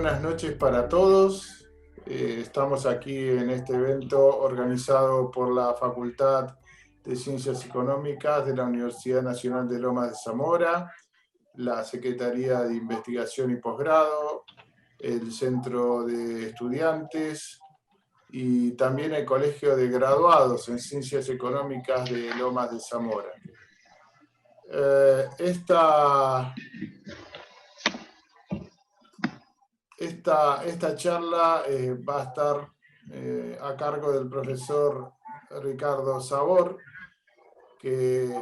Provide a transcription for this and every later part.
buenas noches para todos. Estamos aquí en este evento organizado por la Facultad de Ciencias Económicas de la Universidad Nacional de Lomas de Zamora, la Secretaría de Investigación y Posgrado, el Centro de Estudiantes y también el Colegio de Graduados en Ciencias Económicas de Lomas de Zamora. Esta charla va a estar a cargo del profesor Ricardo Sabor, que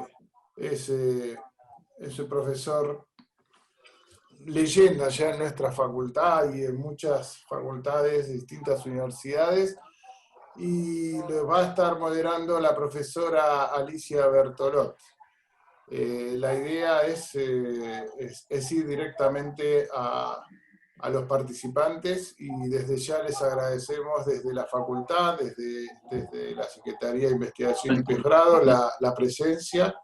es un profesor leyenda ya en nuestra facultad y en muchas facultades de distintas universidades, y lo va a estar moderando la profesora Alicia Bertolot. La idea es ir directamente a los participantes, y desde ya les agradecemos desde la facultad, desde la Secretaría de Investigación y Posgrado, la presencia,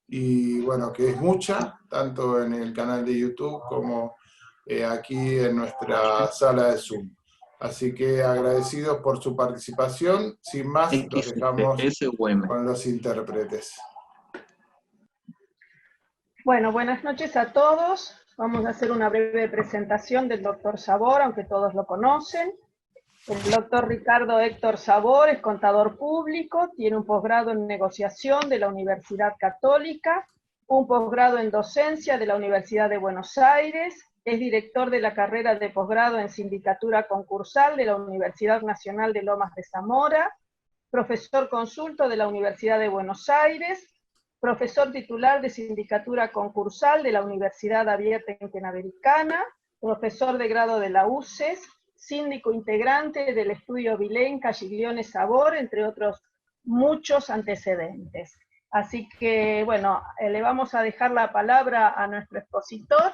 y bueno, que es mucha, tanto en el canal de YouTube como aquí en nuestra sala de Zoom. Así que agradecidos por su participación. Sin más, los dejamos con los intérpretes. Bueno, buenas noches a todos. Vamos a hacer una breve presentación del doctor Sabor, aunque todos lo conocen. El doctor Ricardo Héctor Sabor es contador público, tiene un posgrado en negociación de la Universidad Católica, un posgrado en docencia de la Universidad de Buenos Aires, es director de la carrera de posgrado en sindicatura concursal de la Universidad Nacional de Lomas de Zamora, profesor consulto de la Universidad de Buenos Aires, profesor titular de sindicatura concursal de la Universidad Abierta Interamericana, profesor de grado de la UCES, síndico integrante del estudio Vilén, Castiglione Sabor, entre otros muchos antecedentes. Así que, bueno, le vamos a dejar la palabra a nuestro expositor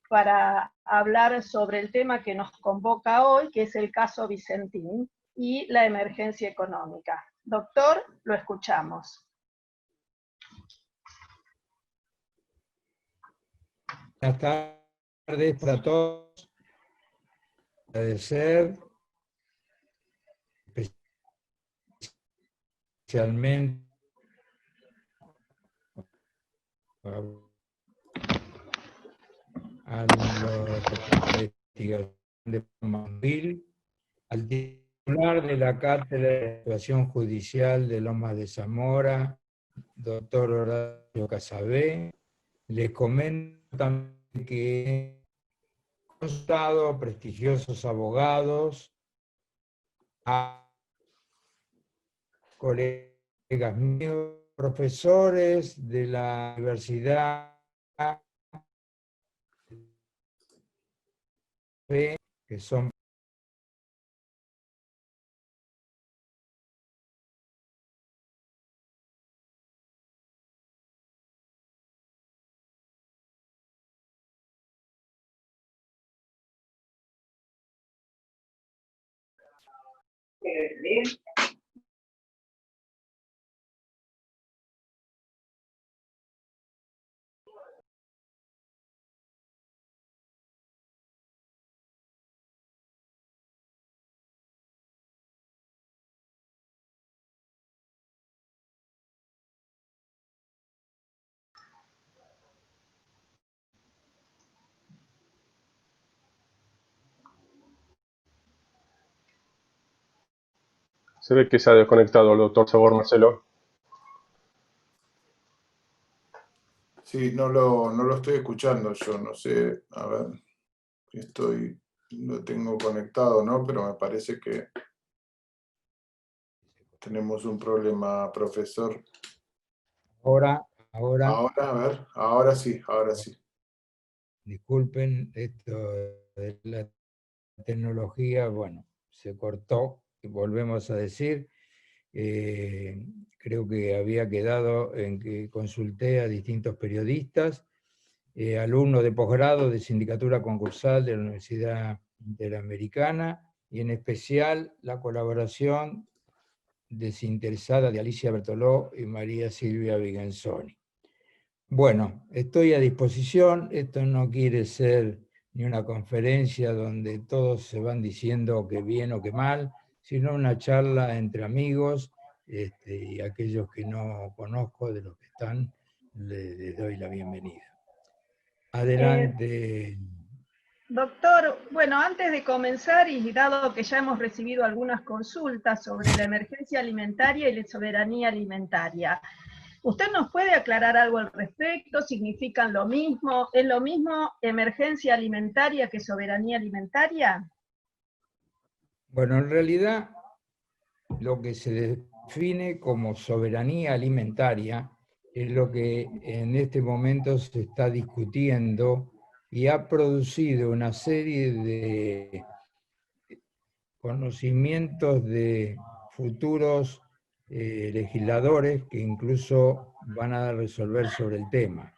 para hablar sobre el tema que nos convoca hoy, que es el caso Vicentín y la emergencia económica. Doctor, lo escuchamos. Buenas tardes para todos. Agradecer especialmente a los de investigación de Mandil, al titular de la Cátedra de Actuación Judicial de Lomas de Zamora, doctor Horacio Casabé. Les comento también que he consultado a prestigiosos abogados, a colegas míos, profesores de la universidad, que son Se ve que se ha desconectado el doctor Sabor, Marcelo. Sí, no lo estoy escuchando yo, no sé, a ver, lo tengo conectado, ¿no? Pero me parece que tenemos un problema, profesor. ahora. Ahora, a ver, ahora sí, ahora sí. Disculpen, esto de la tecnología, bueno, se cortó, y volvemos a decir. Creo que había quedado en que consulté a distintos periodistas, alumnos de posgrado de sindicatura concursal de la Universidad Interamericana, y en especial la colaboración desinteresada de Alicia Bertoló y María Silvia Vigenzoni. Bueno, estoy a disposición. Esto no quiere ser ni una conferencia donde todos se van diciendo que bien o que mal, sino una charla entre amigos, y aquellos que no conozco, de los que están, les doy la bienvenida. Adelante. Doctor, bueno, antes de comenzar, y dado que ya hemos recibido algunas consultas sobre la emergencia alimentaria y la soberanía alimentaria, ¿usted nos puede aclarar algo al respecto? ¿Significan lo mismo? ¿Es lo mismo emergencia alimentaria que soberanía alimentaria? Bueno, en realidad lo que se define como soberanía alimentaria es lo que en este momento se está discutiendo y ha producido una serie de conocimientos de futuros legisladores que incluso van a resolver sobre el tema.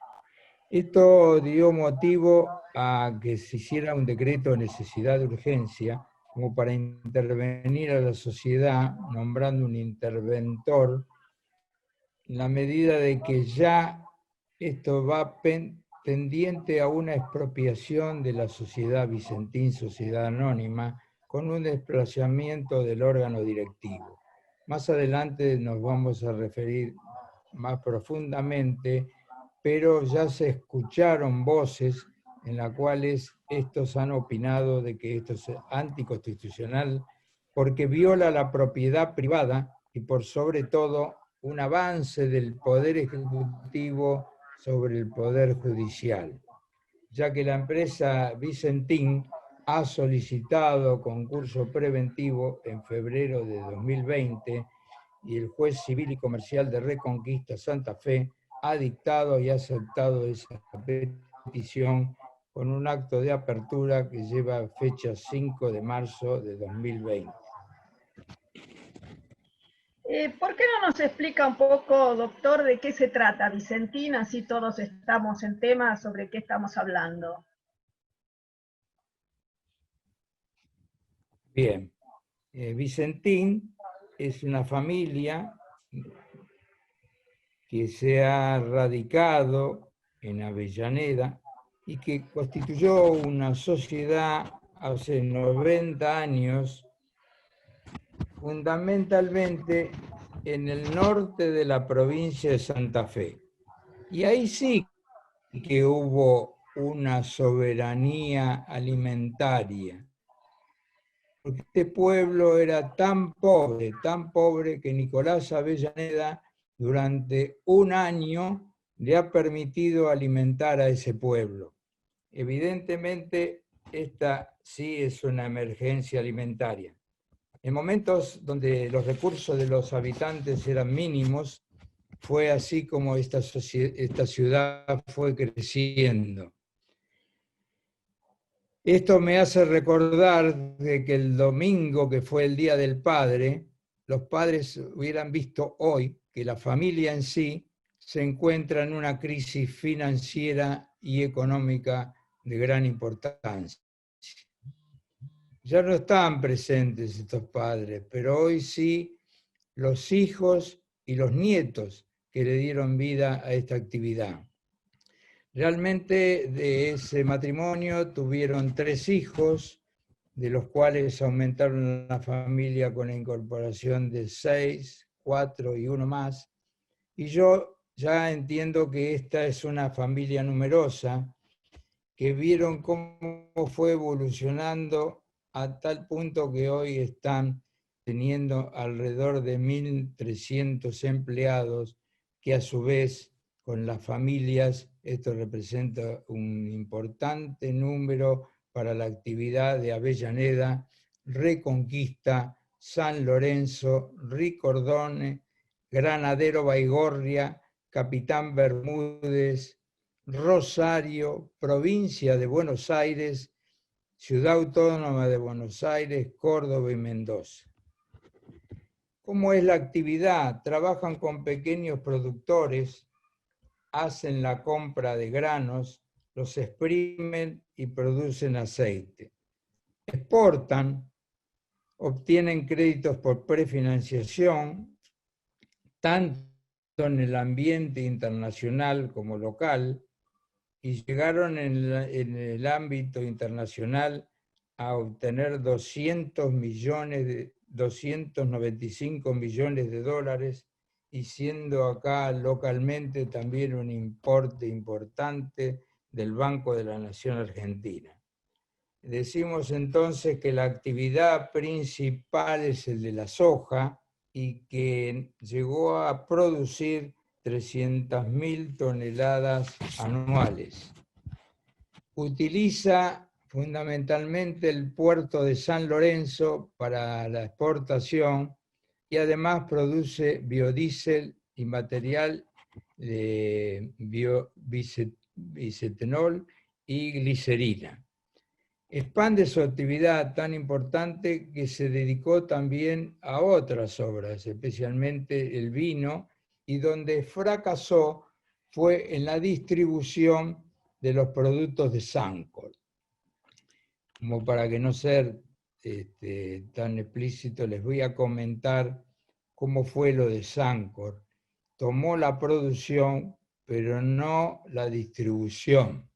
Esto dio motivo a que se hiciera un decreto de necesidad de urgencia como para intervenir a la sociedad nombrando un interventor, en la medida de que ya esto va pendiente a una expropiación de la sociedad Vicentín, sociedad anónima, con un desplazamiento del órgano directivo. Más adelante nos vamos a referir más profundamente, pero ya se escucharon voces en las cuales estos han opinado de que esto es anticonstitucional porque viola la propiedad privada y por sobre todo un avance del Poder Ejecutivo sobre el Poder Judicial, ya que la empresa Vicentín ha solicitado concurso preventivo en febrero de 2020 y el juez civil y comercial de Reconquista Santa Fe ha dictado y aceptado esa petición con un acto de apertura que lleva fecha 5 de marzo de 2020. ¿Por qué no nos explica un poco, doctor, de qué se trata Vicentín? Así todos estamos en tema sobre qué estamos hablando. Bien, Vicentín es una familia que se ha radicado en Avellaneda y que constituyó una sociedad hace 90 años, fundamentalmente en el norte de la provincia de Santa Fe. Y ahí sí que hubo una soberanía alimentaria, porque este pueblo era tan pobre que Nicolás Avellaneda durante un año le ha permitido alimentar a ese pueblo. Evidentemente, esta sí es una emergencia alimentaria. En momentos donde los recursos de los habitantes eran mínimos, fue así como esta ciudad fue creciendo. Esto me hace recordar de que el domingo, que fue el Día del Padre, los padres hubieran visto hoy que la familia en sí se encuentra en una crisis financiera y económica de gran importancia. Ya no están presentes estos padres, pero hoy sí los hijos y los nietos que le dieron vida a esta actividad. Realmente de ese matrimonio tuvieron 3 hijos, de los cuales aumentaron la familia con la incorporación de 6, 4 y 1 más. Y yo ya entiendo que esta es una familia numerosa, que vieron cómo fue evolucionando a tal punto que hoy están teniendo alrededor de 1.300 empleados, que a su vez con las familias esto representa un importante número para la actividad de Avellaneda, Reconquista, San Lorenzo, Ricordone, Granadero Baigorria, Capitán Bermúdez, Rosario, Provincia de Buenos Aires, Ciudad Autónoma de Buenos Aires, Córdoba y Mendoza. ¿Cómo es la actividad? Trabajan con pequeños productores, hacen la compra de granos, los exprimen y producen aceite. Exportan, obtienen créditos por prefinanciación, tanto en el ambiente internacional como local, y llegaron en el ámbito internacional a obtener 295 millones de dólares, y siendo acá localmente también un importe importante del Banco de la Nación Argentina. Decimos entonces que la actividad principal es el de la soja y que llegó a producir 300.000 toneladas anuales. Utiliza fundamentalmente el puerto de San Lorenzo para la exportación y además produce biodiesel y material de bicetenol y glicerina. Expande su actividad tan importante que se dedicó también a otras obras, especialmente el vino, y donde fracasó fue en la distribución de los productos de Sancor. Como para que no ser tan explícito, les voy a comentar cómo fue lo de Sancor. Tomó la producción, pero no la distribución.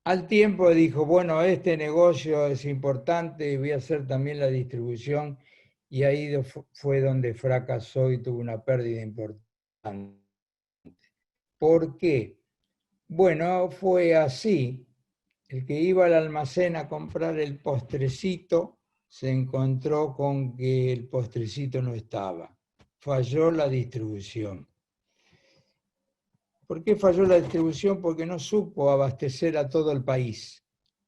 Al tiempo dijo, bueno, este negocio es importante y voy a hacer también la distribución, y ahí fue donde fracasó y tuvo una pérdida importante. ¿Por qué? Bueno, fue así. El que iba al almacén a comprar el postrecito se encontró con que el postrecito no estaba. Falló la distribución. ¿Por qué falló la distribución? Porque no supo abastecer a todo el país.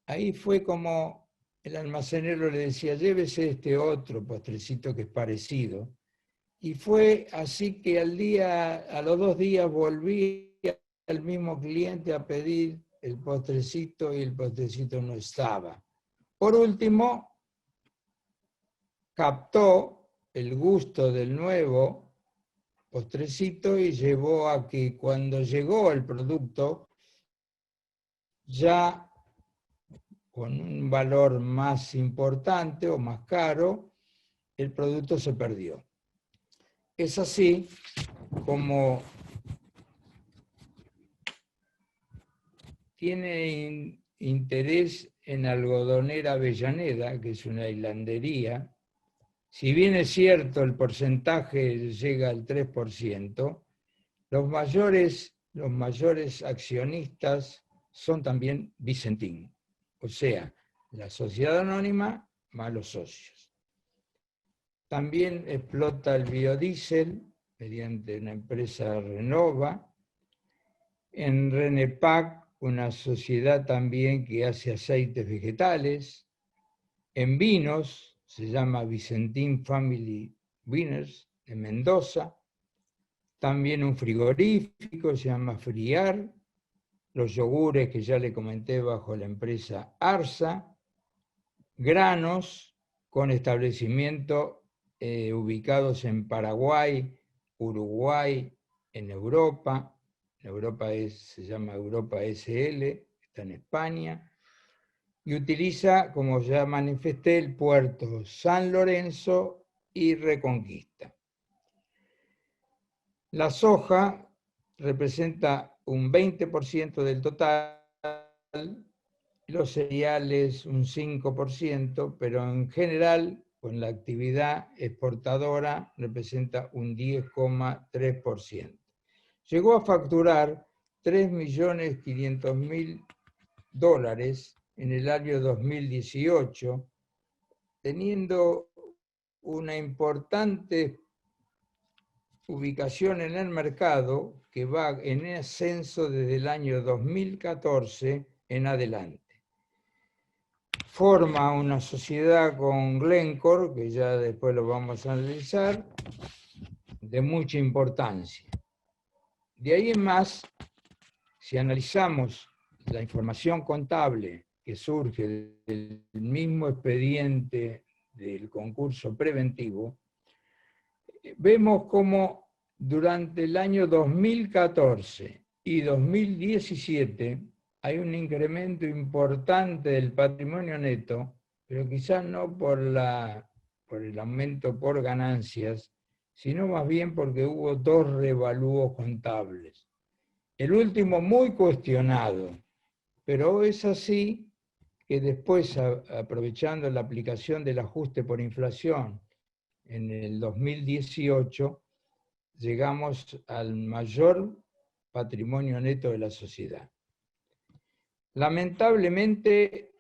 Ahí fue como el almacenero le decía, llévese este otro postrecito que es parecido. Y fue así que a los 2 días volví al mismo cliente a pedir el postrecito y el postrecito no estaba. Por último, captó el gusto del nuevo postrecito y llevó a que cuando llegó el producto, ya con un valor más importante o más caro, el producto se perdió. Es así como tiene interés en Algodonera Avellaneda, que es una hilandería. Si bien es cierto el porcentaje llega al 3%, los mayores accionistas son también Vicentín, o sea, la sociedad anónima más los socios. También explota el biodiesel mediante una empresa Renova. En Renepac, una sociedad también que hace aceites vegetales. En vinos, se llama Vicentín Family Winners, de Mendoza. También un frigorífico, se llama Friar. Los yogures que ya le comenté bajo la empresa Arsa. Granos con establecimiento ubicados en Paraguay, Uruguay, en Europa. En Europa se llama Europa SL, está en España. Y utiliza, como ya manifesté, el puerto San Lorenzo y Reconquista. La soja representa un 20% del total, los cereales un 5%, pero en general, con la actividad exportadora, representa un 10,3%. Llegó a facturar $3.500.000 en el año 2018, teniendo una importante ubicación en el mercado que va en ascenso desde el año 2014 en adelante. Forma una sociedad con Glencore, que ya después lo vamos a analizar, de mucha importancia. De ahí en más, si analizamos la información contable que surge del mismo expediente del concurso preventivo, vemos cómo durante el año 2014 y 2017 hay un incremento importante del patrimonio neto, pero quizás no por el aumento por ganancias, sino más bien porque hubo 2 revalúos contables. El último muy cuestionado, Pero es así que después, aprovechando la aplicación del ajuste por inflación en el 2018, llegamos al mayor patrimonio neto de la sociedad. Lamentablemente,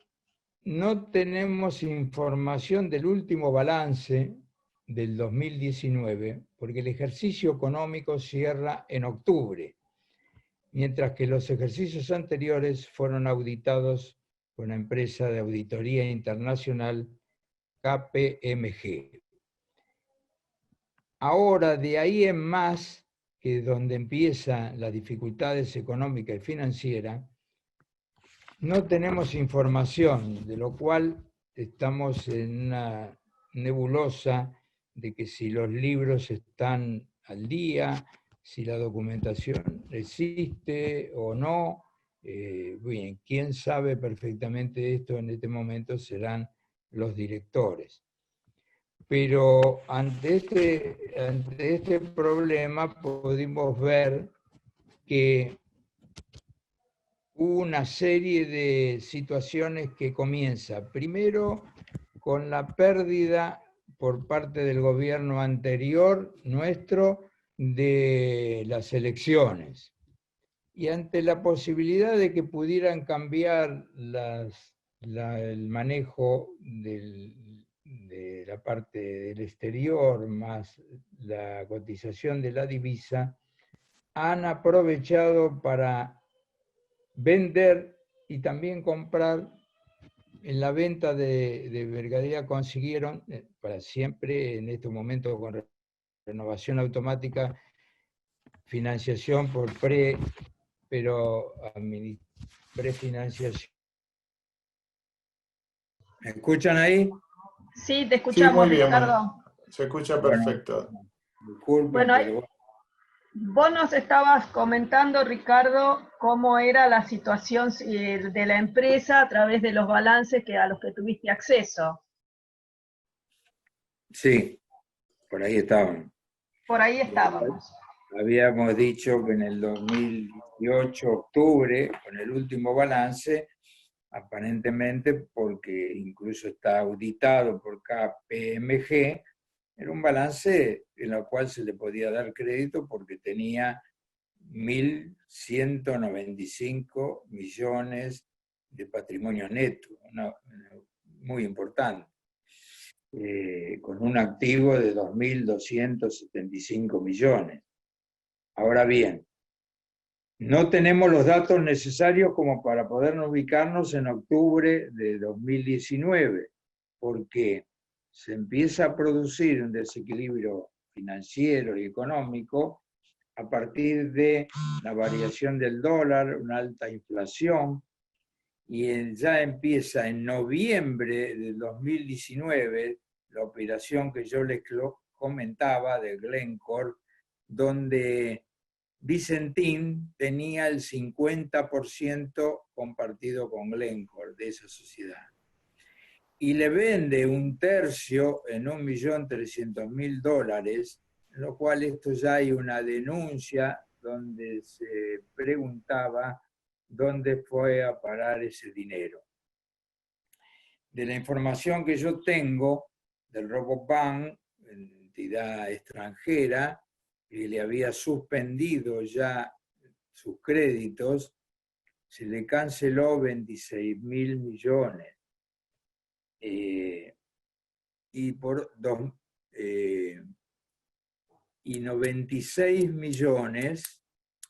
no tenemos información del último balance del 2019, porque el ejercicio económico cierra en octubre, mientras que los ejercicios anteriores fueron auditados por una empresa de auditoría internacional, KPMG. Ahora, de ahí en más, que es donde empiezan las dificultades económicas y financieras, no tenemos información, de lo cual estamos en una nebulosa de que si los libros están al día, si la documentación existe o no. Bien, quien sabe perfectamente esto en este momento serán los directores. Pero ante este problema pudimos ver que hubo una serie de situaciones que comienza primero con la pérdida por parte del gobierno anterior nuestro de las elecciones. Y ante la posibilidad de que pudieran cambiar el manejo de la parte del exterior más la cotización de la divisa, han aprovechado para vender y también comprar. En la venta de mercadería consiguieron, para siempre, en este momento con renovación automática, financiación por prefinanciación. ¿Me escuchan ahí? Sí, te Sí, escuchamos, muy bien, Ricardo. se escucha perfecto. Bueno, disculpen, Bueno, pero... vos nos estabas comentando, Ricardo, cómo era la situación de la empresa a través de los balances a los que tuviste acceso. Sí, por ahí estaban. Por ahí estábamos. Habíamos dicho que en el 2018, octubre, con el último balance, aparentemente porque incluso está auditado por KPMG, era un balance en el cual se le podía dar crédito porque tenía 1.195 millones de patrimonio neto, muy importante, con un activo de 2.275 millones. Ahora bien, no tenemos los datos necesarios como para podernos ubicarnos en octubre de 2019, porque se empieza a producir un desequilibrio financiero y económico a partir de la variación del dólar, una alta inflación, y ya empieza en noviembre del 2019 la operación que yo les comentaba de Glencore, donde Vicentín tenía el 50% compartido con Glencore de esa sociedad. Y le vende un tercio en $1.300.000, en lo cual esto ya hay una denuncia donde se preguntaba dónde fue a parar ese dinero. De la información que yo tengo del Rabobank, entidad extranjera, que le había suspendido ya sus créditos, se le canceló 26.000 millones. Y 96 millones,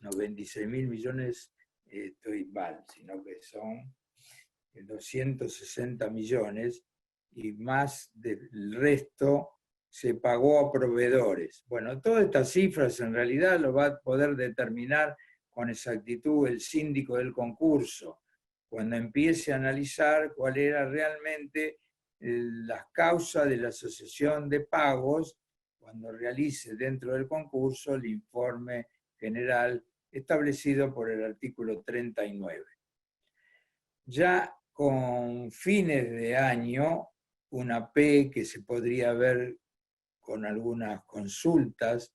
96.000 millones, estoy mal, sino que son 260 millones, y más del resto se pagó a proveedores. Bueno, todas estas cifras en realidad lo va a poder determinar con exactitud el síndico del concurso, cuando empiece a analizar cuál era realmente las causas de la asociación de pagos, cuando realice dentro del concurso el informe general establecido por el artículo 39. Ya con fines de año, una P que se podría ver con algunas consultas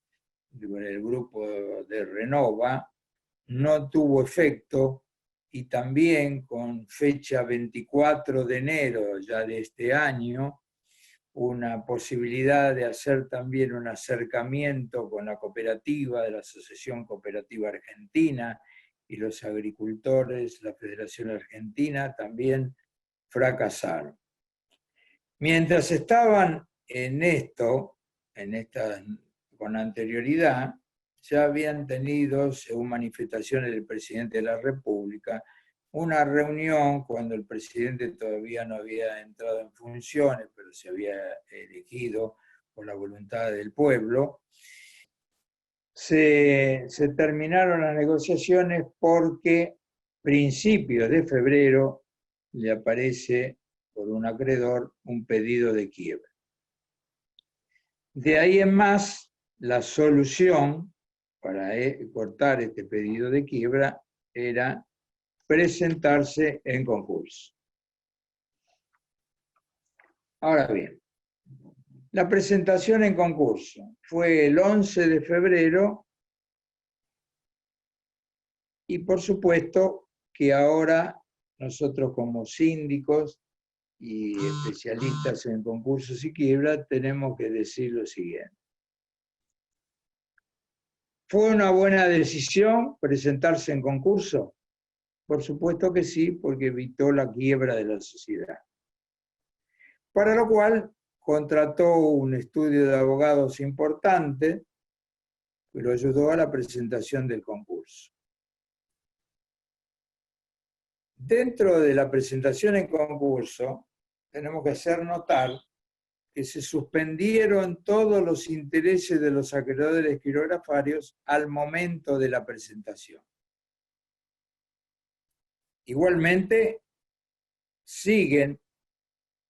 con el grupo de Renova, no tuvo efecto y también con fecha 24 de enero ya de este año, una posibilidad de hacer también un acercamiento con la cooperativa de la Asociación Cooperativa Argentina y los agricultores, la Federación Argentina, también fracasaron. Mientras estaban en esto, con anterioridad, ya habían tenido, según manifestaciones del presidente de la República, una reunión cuando el presidente todavía no había entrado en funciones, pero se había elegido por la voluntad del pueblo. Se terminaron las negociaciones porque principios de febrero le aparece por un acreedor un pedido de quiebra. De ahí en más, la solución para cortar este pedido de quiebra era presentarse en concurso. Ahora bien, la presentación en concurso fue el 11 de febrero y por supuesto que ahora nosotros como síndicos y especialistas en concursos y quiebra tenemos que decir lo siguiente. ¿Fue una buena decisión presentarse en concurso? Por supuesto que sí, porque evitó la quiebra de la sociedad. Para lo cual contrató un estudio de abogados importante que lo ayudó a la presentación del concurso. Dentro de la presentación en concurso, tenemos que hacer notar que se suspendieron todos los intereses de los acreedores quirografarios al momento de la presentación. Igualmente, siguen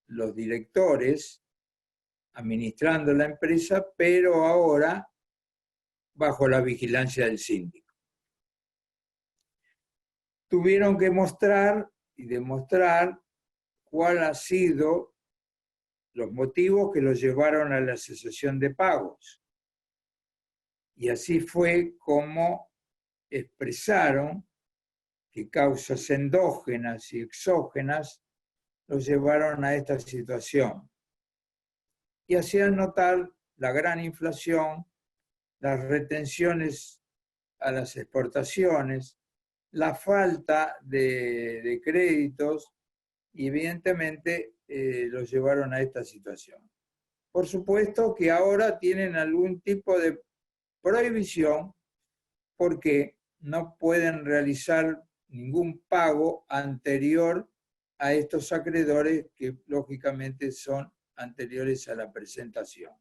los directores administrando la empresa, pero ahora bajo la vigilancia del síndico. Tuvieron que mostrar y demostrar cuál han sido los motivos que los llevaron a la cesación de pagos. Y así fue como expresaron que causas endógenas y exógenas los llevaron a esta situación. Y hacían notar la gran inflación, las retenciones a las exportaciones, la falta de créditos y evidentemente los llevaron a esta situación. Por supuesto que ahora tienen algún tipo de prohibición porque no pueden realizar ningún pago anterior a estos acreedores que lógicamente son anteriores a la presentación.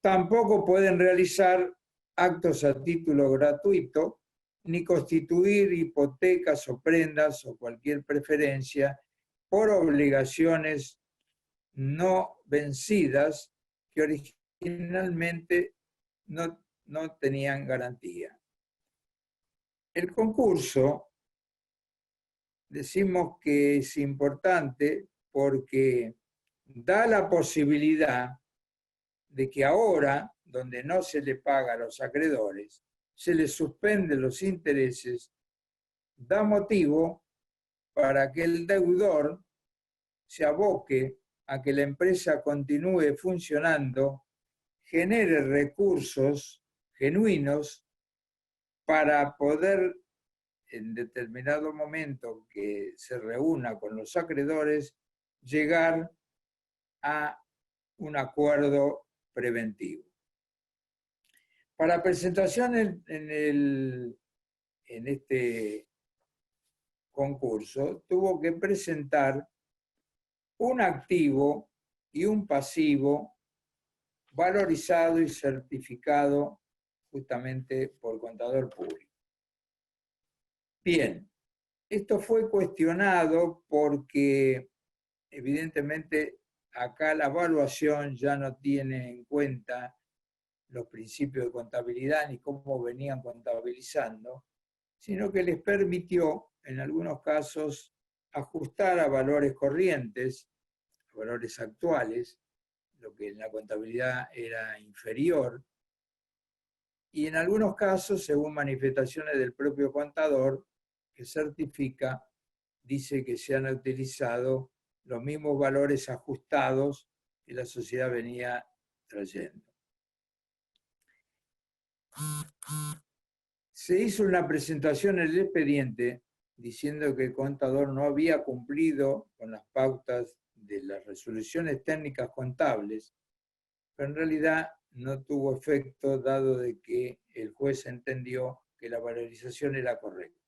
Tampoco pueden realizar actos a título gratuito, ni constituir hipotecas o prendas o cualquier preferencia por obligaciones no vencidas que originalmente no tenían garantía. El concurso, decimos que es importante porque da la posibilidad de que ahora, donde no se le paga a los acreedores, se les suspenden los intereses, da motivo para que el deudor se aboque a que la empresa continúe funcionando, genere recursos genuinos para poder, en determinado momento que se reúna con los acreedores, llegar a un acuerdo preventivo. Para presentación en este concurso, tuvo que presentar un activo y un pasivo valorizado y certificado justamente por contador público. Bien, esto fue cuestionado porque evidentemente acá la evaluación ya no tiene en cuenta los principios de contabilidad ni cómo venían contabilizando, sino que les permitió, en algunos casos, ajustar a valores corrientes, a valores actuales, lo que en la contabilidad era inferior, y en algunos casos, según manifestaciones del propio contador, que certifica dice que se han utilizado los mismos valores ajustados que la sociedad venía trayendo. Se hizo una presentación en el expediente diciendo que el contador no había cumplido con las pautas de las resoluciones técnicas contables, pero en realidad no tuvo efecto dado de que el juez entendió que la valorización era correcta.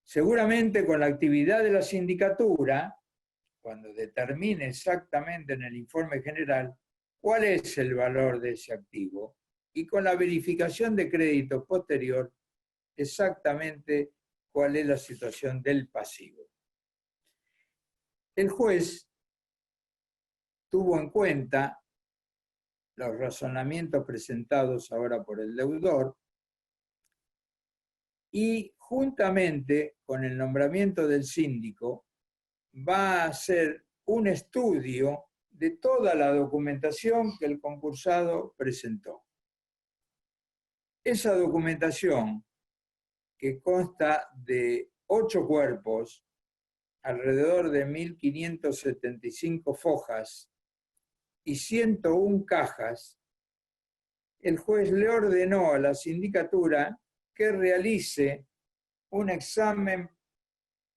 Seguramente con la actividad de la sindicatura, cuando determine exactamente en el informe general cuál es el valor de ese activo, y con la verificación de crédito posterior, exactamente cuál es la situación del pasivo. El juez tuvo en cuenta los razonamientos presentados ahora por el deudor y juntamente con el nombramiento del síndico va a hacer un estudio de toda la documentación que el concursado presentó. Esa documentación, que consta de 8 cuerpos, alrededor de 1.575 fojas y 101 cajas, el juez le ordenó a la sindicatura que realice un examen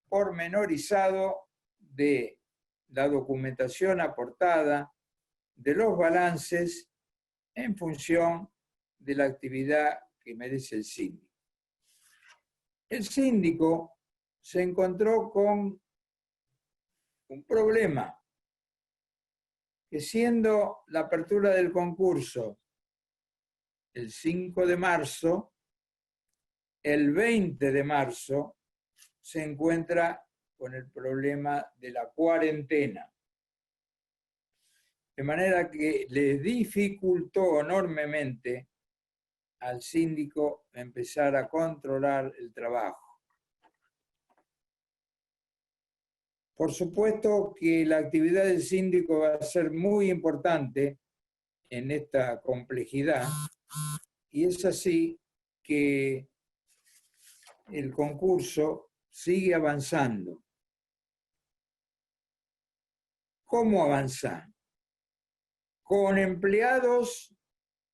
pormenorizado de la documentación aportada, de los balances, en función de la actividad que merece el síndico. El síndico se encontró con un problema, que siendo la apertura del concurso el 5 de marzo, el 20 de marzo se encuentra con el problema de la cuarentena. De manera que le dificultó enormemente al síndico empezar a controlar el trabajo. Por supuesto que la actividad del síndico va a ser muy importante en esta complejidad, y es así que el concurso sigue avanzando. ¿Cómo avanzar? Con empleados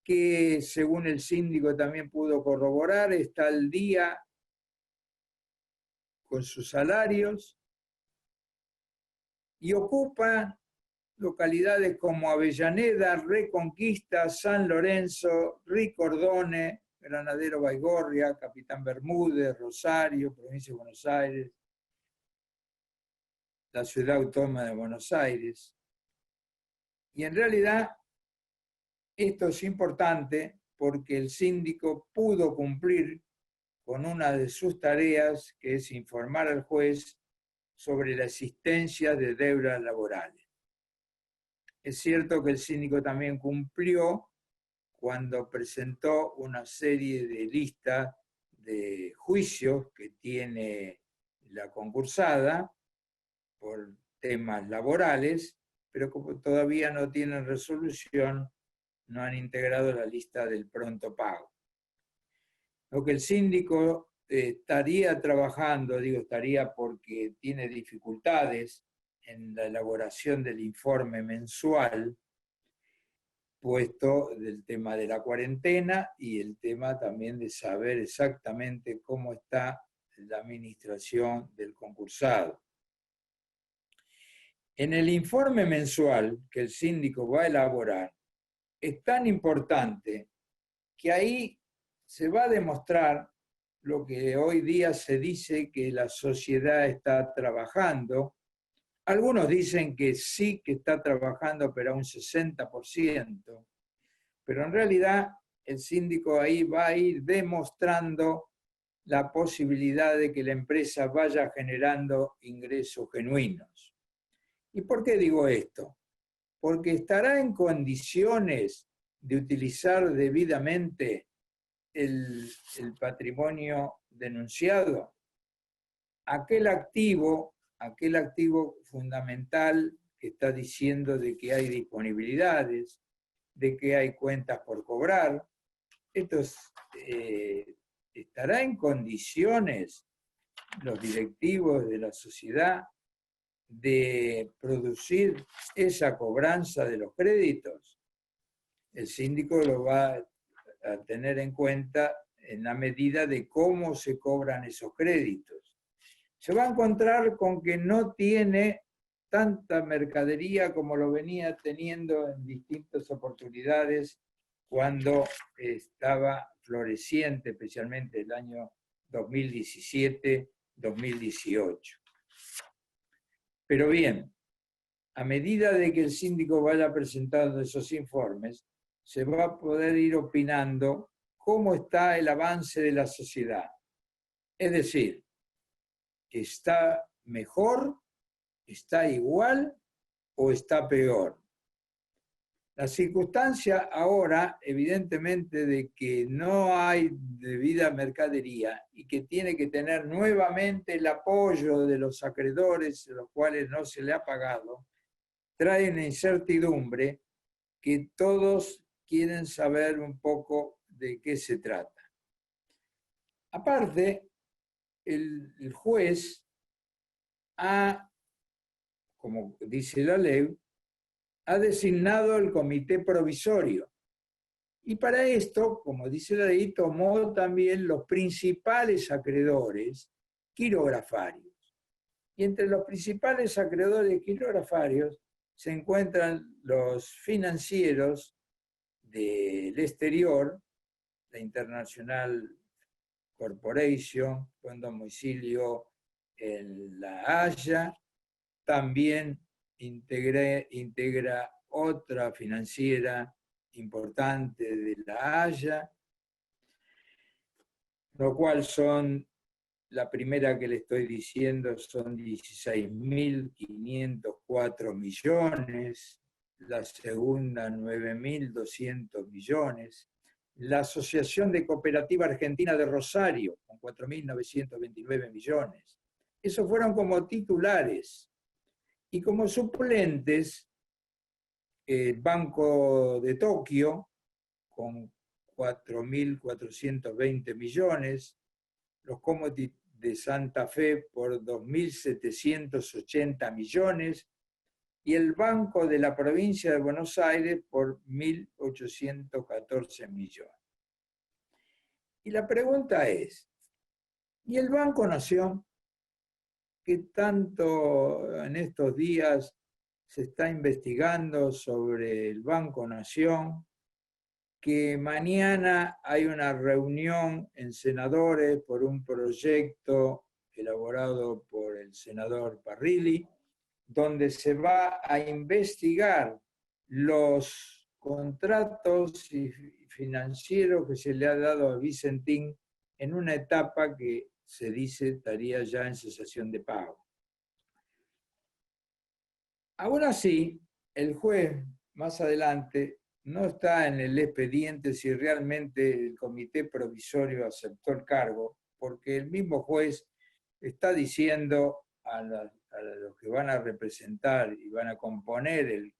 que, según el síndico también pudo corroborar, está al día con sus salarios y ocupa localidades como Avellaneda, Reconquista, San Lorenzo, Ricordone, Granadero Baigorria, Capitán Bermúdez, Rosario, Provincia de Buenos Aires, la Ciudad Autónoma de Buenos Aires. Y en realidad esto es importante porque el síndico pudo cumplir con una de sus tareas, que es informar al juez sobre la existencia de deudas laborales. Es cierto que el síndico también cumplió cuando presentó una serie de listas de juicios que tiene la concursada por temas laborales, pero como todavía no tienen resolución, no han integrado la lista del pronto pago. Lo que el síndico estaría trabajando, digo estaría porque tiene dificultades en la elaboración del informe mensual, puesto del tema de la cuarentena y el tema también de saber exactamente cómo está la administración del concursado. En el informe mensual que el síndico va a elaborar, es tan importante que ahí se va a demostrar lo que hoy día se dice que la sociedad está trabajando. Algunos dicen que sí que está trabajando, pero a un 60%. Pero en realidad el síndico ahí va a ir demostrando la posibilidad de que la empresa vaya generando ingresos genuinos. ¿Y por qué digo esto? Porque estará en condiciones de utilizar debidamente el patrimonio denunciado, aquel activo fundamental que está diciendo de que hay disponibilidades, de que hay cuentas por cobrar. Esto ¿estará en condiciones los directivos de la sociedad de producir esa cobranza de los créditos? El síndico lo va a tener en cuenta en la medida de cómo se cobran esos créditos. Se va a encontrar con que no tiene tanta mercadería como lo venía teniendo en distintas oportunidades cuando estaba floreciente, especialmente el año 2017-2018. Pero bien, a medida de que el síndico vaya presentando esos informes, se va a poder ir opinando cómo está el avance de la sociedad. Es decir, ¿está mejor, está igual o está peor? La circunstancia ahora, evidentemente, de que no hay debida mercadería y que tiene que tener nuevamente el apoyo de los acreedores, a los cuales no se le ha pagado, trae una incertidumbre que todos quieren saber un poco de qué se trata. Aparte, el juez ha, como dice la ley, ha designado el comité provisorio. Y para esto, como dice la ley, tomó también los principales acreedores quirografarios. Y entre los principales acreedores quirografarios se encuentran los financieros del exterior, la International Corporation, con domicilio en La Haya, también integra otra financiera importante de La Haya, lo cual son, la primera que le estoy diciendo son 16.504 millones, la segunda 9.200 millones, la Asociación de Cooperativa Argentina de Rosario con 4.929 millones. Esos fueron como titulares. Y como suplentes, el Banco de Tokio, con 4.420 millones, los Commodities de Santa Fe por 2.780 millones, y el Banco de la Provincia de Buenos Aires por 1.814 millones. Y la pregunta es, ¿y el Banco Nación, que tanto en estos días se está investigando sobre el Banco Nación, que mañana hay una reunión en senadores por un proyecto elaborado por el senador Parrilli, donde se va a investigar los contratos financieros que se le ha dado a Vicentín en una etapa que se dice estaría ya en cesación de pago. Aún así, el juez más adelante no está en el expediente si realmente el comité provisorio aceptó el cargo, porque el mismo juez está diciendo a los que van a representar y van a componer el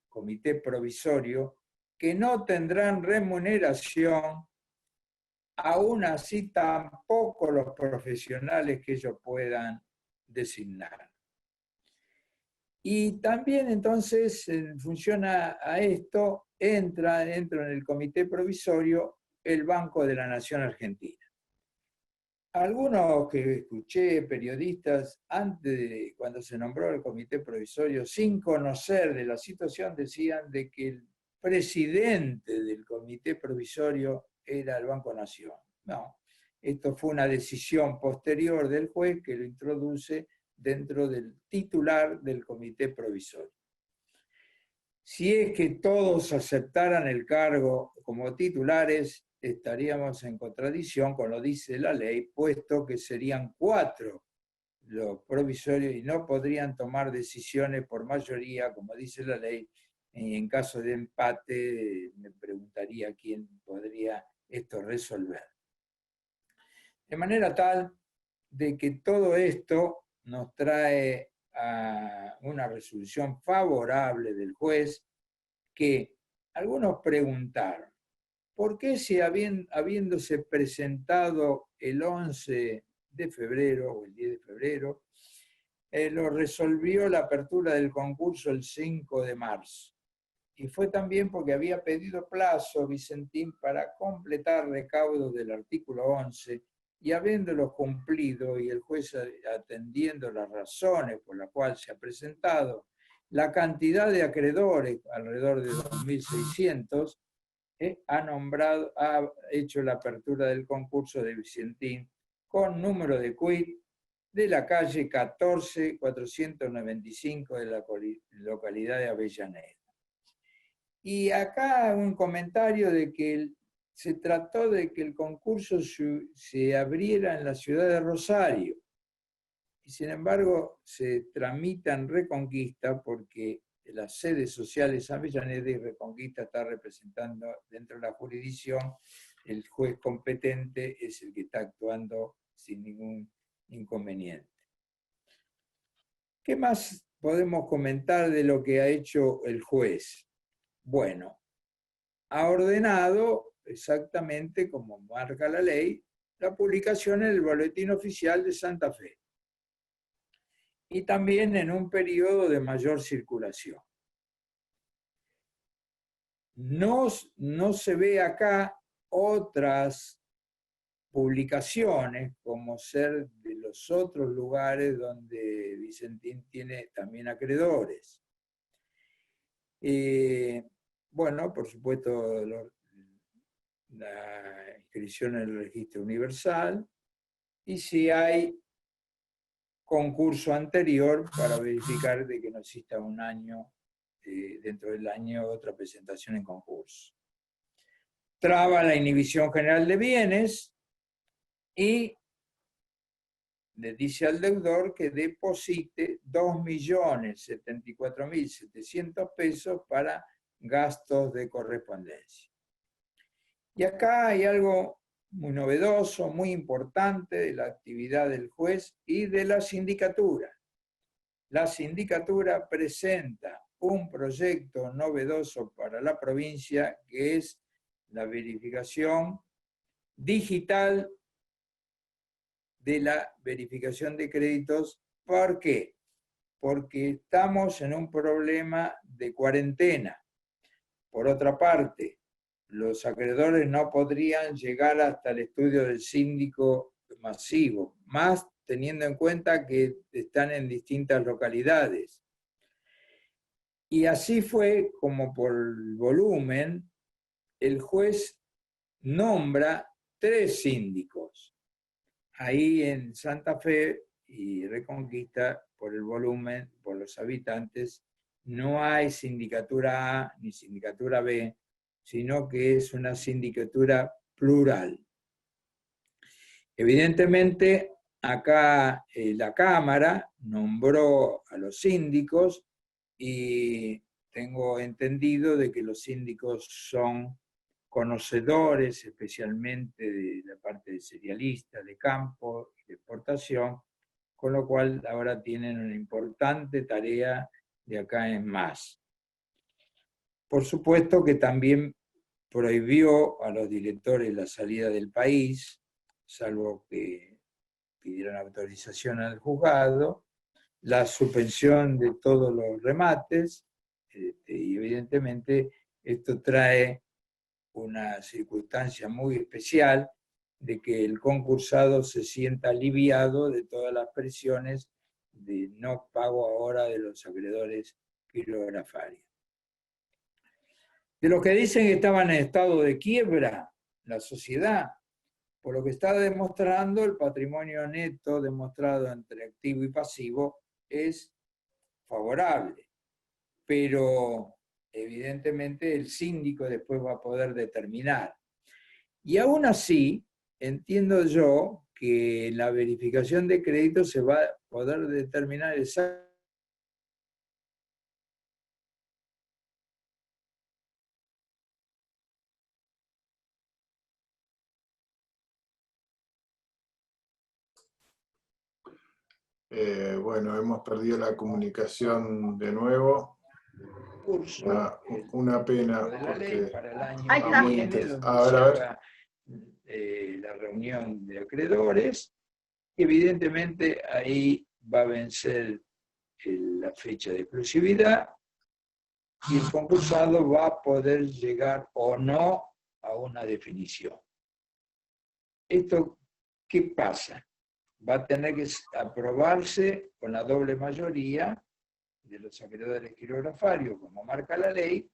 comité provisorio que no tendrán remuneración, aún así tampoco los profesionales que ellos puedan designar. Y también entonces, en función a esto, entra en el comité provisorio el Banco de la Nación Argentina. Algunos que escuché, periodistas, cuando se nombró el comité provisorio, sin conocer de la situación, decían de que el presidente del comité provisorio era el Banco Nación. No, esto fue una decisión posterior del juez que lo introduce dentro del titular del comité provisorio. Si es que todos aceptaran el cargo como titulares, estaríamos en contradicción con lo que dice la ley, puesto que serían 4 los provisorios y no podrían tomar decisiones por mayoría, como dice la ley. Y en caso de empate, me preguntaría quién podría esto resolver. De manera tal de que todo esto nos trae a una resolución favorable del juez, que algunos preguntaron, ¿por qué si habiéndose presentado el 11 de febrero o el 10 de febrero, lo resolvió la apertura del concurso el 5 de marzo? Y fue también porque había pedido plazo Vicentín para completar recaudos del artículo 11, y habiéndolo cumplido y el juez atendiendo las razones por las cuales se ha presentado, la cantidad de acreedores, alrededor de 2.600, ha hecho la apertura del concurso de Vicentín con número de quit de la calle 14.495 de la localidad de Avellaneda. Y acá un comentario de que se trató de que el concurso se abriera en la ciudad de Rosario, y sin embargo se tramita en Reconquista porque la sede social es Avellaneda y Reconquista está representando dentro de la jurisdicción, el juez competente es el que está actuando sin ningún inconveniente. ¿Qué más podemos comentar de lo que ha hecho el juez? Bueno, ha ordenado, exactamente como marca la ley, la publicación en el Boletín Oficial de Santa Fe, y también en un periodo de mayor circulación. No se ve acá otras publicaciones, como ser de los otros lugares donde Vicentín tiene también acreedores. Bueno, por supuesto, la inscripción en el registro universal, y si hay concurso anterior para verificar de que no exista un año, dentro del año, otra presentación en concurso. Traba la inhibición general de bienes y le dice al deudor que deposite 2.074.700 pesos para gastos de correspondencia. Y acá hay algo muy novedoso, muy importante de la actividad del juez y de la sindicatura. La sindicatura presenta un proyecto novedoso para la provincia, que es la verificación digital de la verificación de créditos. ¿Por qué? Porque estamos en un problema de cuarentena. Por otra parte, los acreedores no podrían llegar hasta el estudio del síndico masivo, más teniendo en cuenta que están en distintas localidades. Y así fue como por volumen el juez nombra 3 síndicos. Ahí en Santa Fe y Reconquista, por el volumen, por los habitantes, no hay sindicatura A ni sindicatura B, sino que es una sindicatura plural. Evidentemente, acá la Cámara nombró a los síndicos, y tengo entendido de que los síndicos son conocedores, especialmente de la parte de cerealista, de campo y de exportación, con lo cual ahora tienen una importante tarea de acá en más. Por supuesto que también prohibió a los directores la salida del país, salvo que pidieran autorización al juzgado, la suspensión de todos los remates, y evidentemente esto trae una circunstancia muy especial de que el concursado se sienta aliviado de todas las presiones de no pago ahora de los acreedores quirografarios. De los que dicen que estaban en estado de quiebra, la sociedad, por lo que está demostrando, el patrimonio neto demostrado entre activo y pasivo es favorable, pero evidentemente el síndico después va a poder determinar. Y aún así, entiendo yo que en la verificación de crédito se va a poder determinar exactamente Bueno, hemos perdido la comunicación de nuevo. curso una pena. de la ley para el año Ahí que está. viene, donde A ver, se a ver. haga la reunión de acreedores. Evidentemente ahí va a vencer la fecha de exclusividad y el concursado va a poder llegar o no a una definición. ¿Esto qué pasa? Va a tener que aprobarse con la doble mayoría de los acreedores quirografarios, como marca la ley,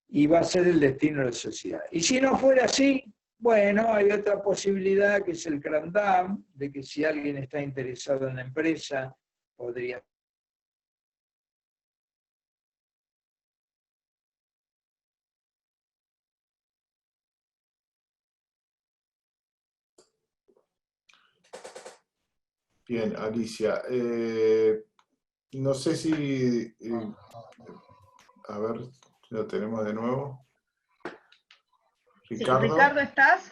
y va a ser el destino de la sociedad. Y si no fuera así, bueno, hay otra posibilidad que es el CRANDAM, de que si alguien está interesado en la empresa, podría Bien, Alicia. No sé si... a ver, lo tenemos de nuevo. Ricardo. Sí, Ricardo, ¿estás?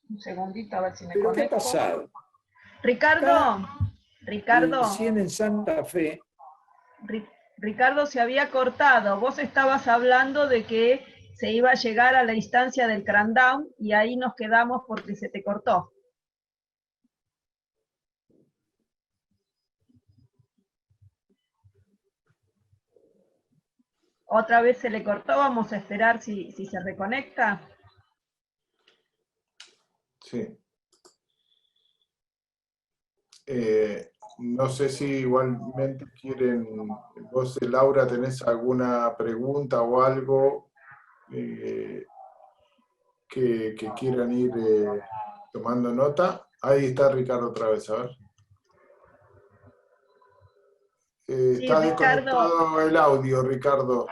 Un segundito a ver si me ¿Pero qué ha conecto. pasado? Ricardo, Recién en Santa Fe, Ricardo se había cortado. Vos estabas hablando de que se iba a llegar a la instancia del CRANDAM y ahí nos quedamos porque se te cortó. Otra vez se le cortó, vamos a esperar si se reconecta. Sí. No sé si igualmente quieren, vos, Laura, tenés alguna pregunta o algo que quieran ir tomando nota. Ahí está Ricardo otra vez, a ver. Sí, Está Ricardo, desconectado el audio, Ricardo.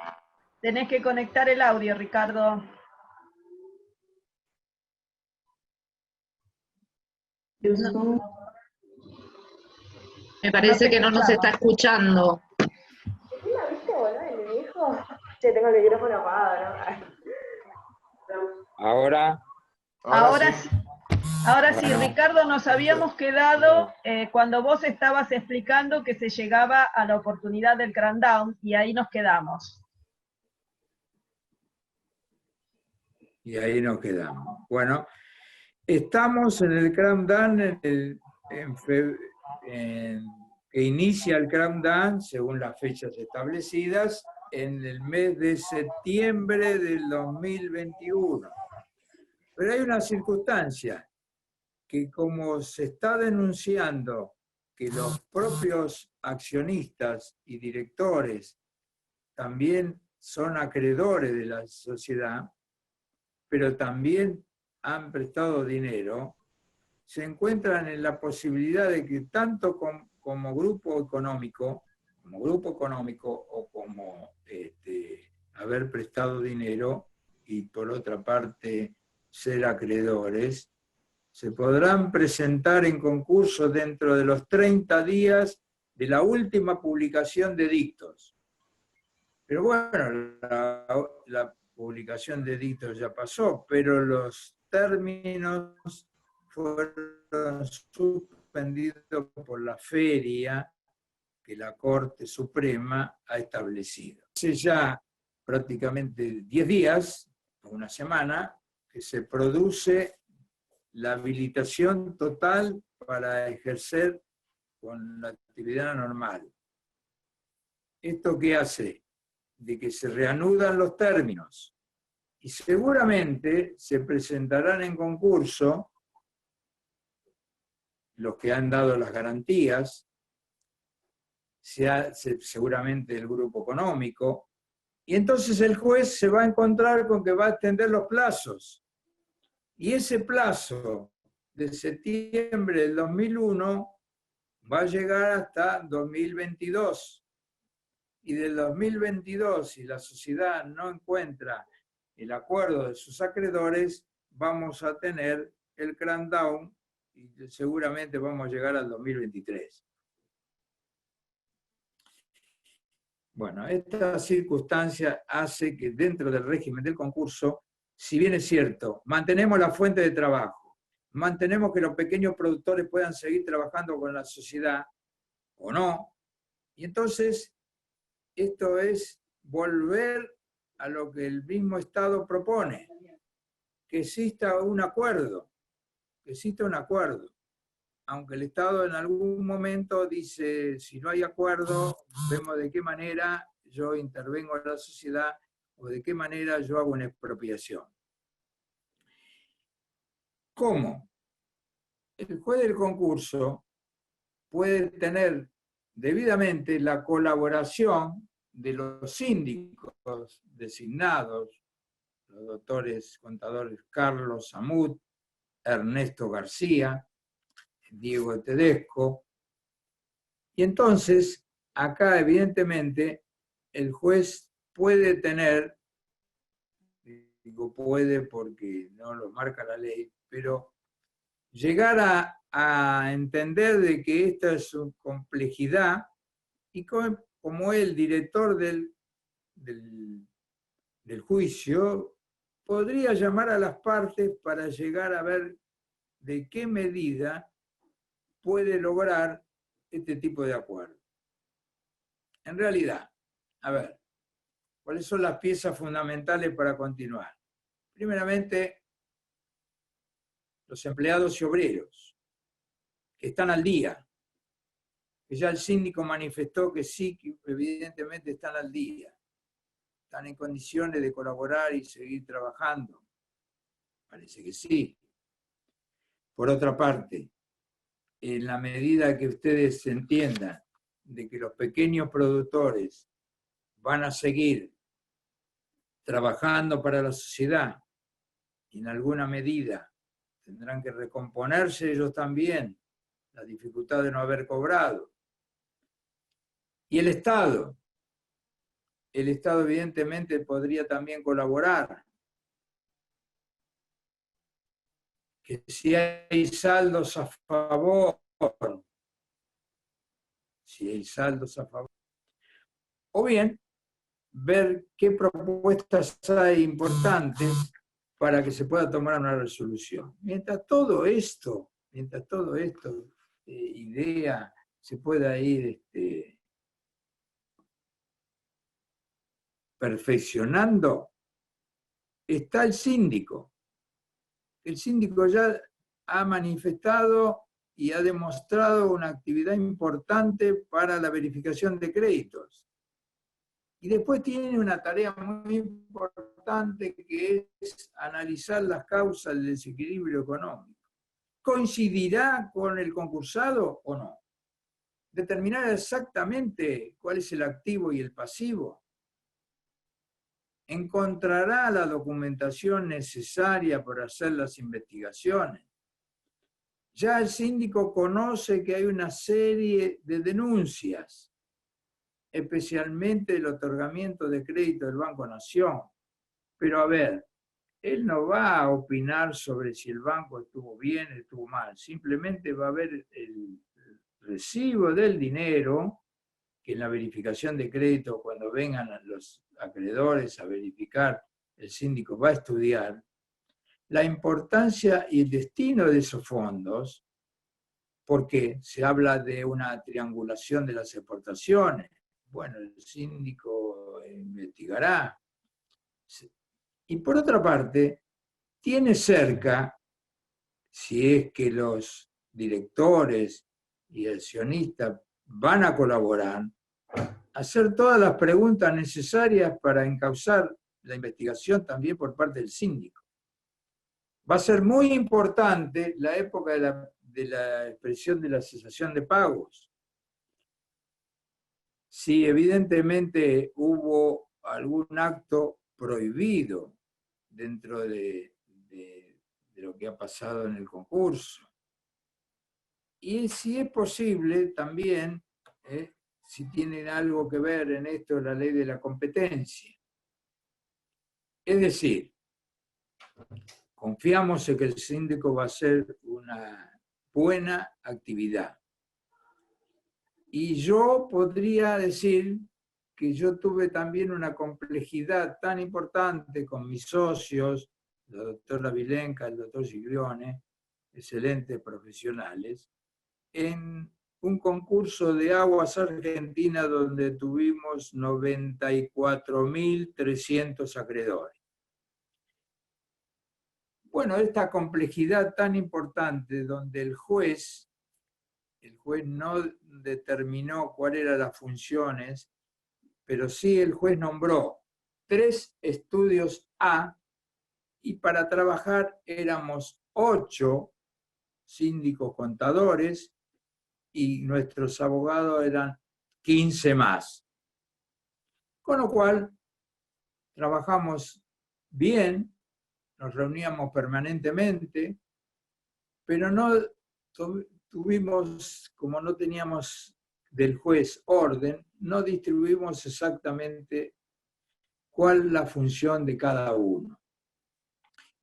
tenés que conectar el audio, Ricardo. Me parece que no nos está escuchando. ¿La viste, boludo? ¿Le dijo? Che, tengo el micrófono apagado, ¿no? Ahora sí, Ricardo, nos habíamos quedado cuando vos estabas explicando que se llegaba a la oportunidad del CRANDAM y ahí nos quedamos. y ahí nos quedamos. Bueno, estamos en el CRANDAM, que inicia el CRANDAM, según las fechas establecidas, en el mes de septiembre del 2021. Pero hay una circunstancia, que como se está denunciando que los propios accionistas y directores también son acreedores de la sociedad, pero también han prestado dinero, se encuentran en la posibilidad de que tanto como grupo económico o como haber prestado dinero y por otra parte ser acreedores, se podrán presentar en concurso dentro de los 30 días de la última publicación de dictos. Pero bueno, la publicación de dictos ya pasó, pero los términos fueron suspendidos por la feria que la Corte Suprema ha establecido. Hace ya prácticamente 10 días, una semana, que se produce la habilitación total para ejercer con la actividad normal. ¿Esto qué hace? De que se reanudan los términos y seguramente se presentarán en concurso los que han dado las garantías, seguramente el grupo económico, y entonces el juez se va a encontrar con que va a extender los plazos. Y ese plazo de septiembre del 2001 va a llegar hasta 2022. Y del 2022, si la sociedad no encuentra el acuerdo de sus acreedores, vamos a tener el CRANDAM y seguramente vamos a llegar al 2023. Bueno, esta circunstancia hace que dentro del régimen del concurso, si bien es cierto, mantenemos la fuente de trabajo, mantenemos que los pequeños productores puedan seguir trabajando con la sociedad o no. Y entonces, esto es volver a lo que el mismo Estado propone, que exista un acuerdo, aunque el Estado en algún momento dice, si no hay acuerdo, vemos de qué manera yo intervengo en la sociedad o de qué manera yo hago una expropiación. ¿Cómo? El juez del concurso puede tener debidamente la colaboración de los síndicos designados, los doctores contadores Carlos Samut, Ernesto García, Diego Tedesco, y entonces acá evidentemente el juez puede tener, digo puede porque no lo marca la ley, pero llegar a entender de que esta es su complejidad y como el director del juicio podría llamar a las partes para llegar a ver de qué medida puede lograr este tipo de acuerdo. En realidad, a ver, ¿cuáles son las piezas fundamentales para continuar? Primeramente, los empleados y obreros, que están al día, que ya el síndico manifestó que sí, que evidentemente están al día, están en condiciones de colaborar y seguir trabajando. Parece que sí. Por otra parte, en la medida que ustedes entiendan de que los pequeños productores van a seguir trabajando para la sociedad y en alguna medida tendrán que recomponerse ellos también la dificultad de no haber cobrado. Y el Estado evidentemente podría también colaborar. Que si hay saldos a favor, o bien ver qué propuestas hay importantes para que se pueda tomar una resolución. Mientras todo esto, idea se pueda ir perfeccionando, está el síndico. El síndico ya ha manifestado y ha demostrado una actividad importante para la verificación de créditos. Y después tiene una tarea muy importante que es analizar las causas del desequilibrio económico. ¿Coincidirá con el concursado o no? Determinar exactamente cuál es el activo y el pasivo. ¿Encontrará la documentación necesaria para hacer las investigaciones? Ya el síndico conoce que hay una serie de denuncias, especialmente el otorgamiento de crédito del Banco Nación. Pero a ver, él no va a opinar sobre si el banco estuvo bien o estuvo mal, simplemente va a ver el recibo del dinero, que en la verificación de crédito, cuando vengan los acreedores a verificar, el síndico va a estudiar la importancia y el destino de esos fondos, porque se habla de una triangulación de las exportaciones. Bueno, el síndico investigará. Y por otra parte, tiene cerca, si es que los directores y el accionista van a colaborar, hacer todas las preguntas necesarias para encauzar la investigación también por parte del síndico. Va a ser muy importante la época de la expresión de la cesación de pagos. Si evidentemente hubo algún acto prohibido dentro de lo que ha pasado en el concurso. Y si es posible también, si tienen algo que ver en esto la ley de la competencia. Es decir, confiamos en que el síndico va a hacer una buena actividad. Y yo podría decir que yo tuve también una complejidad tan importante con mis socios, la doctora Vilenca, el doctor Giglione, excelentes profesionales, en un concurso de Aguas Argentina donde tuvimos 94.300 acreedores. Bueno, esta complejidad tan importante donde el juez no determinó cuáles eran las funciones, pero sí el juez nombró 3 estudios A, y para trabajar éramos 8 síndicos contadores y nuestros abogados eran 15 más. Con lo cual, trabajamos bien, nos reuníamos permanentemente, pero no tuvimos, como no teníamos del juez orden, no distribuimos exactamente cuál es la función de cada uno.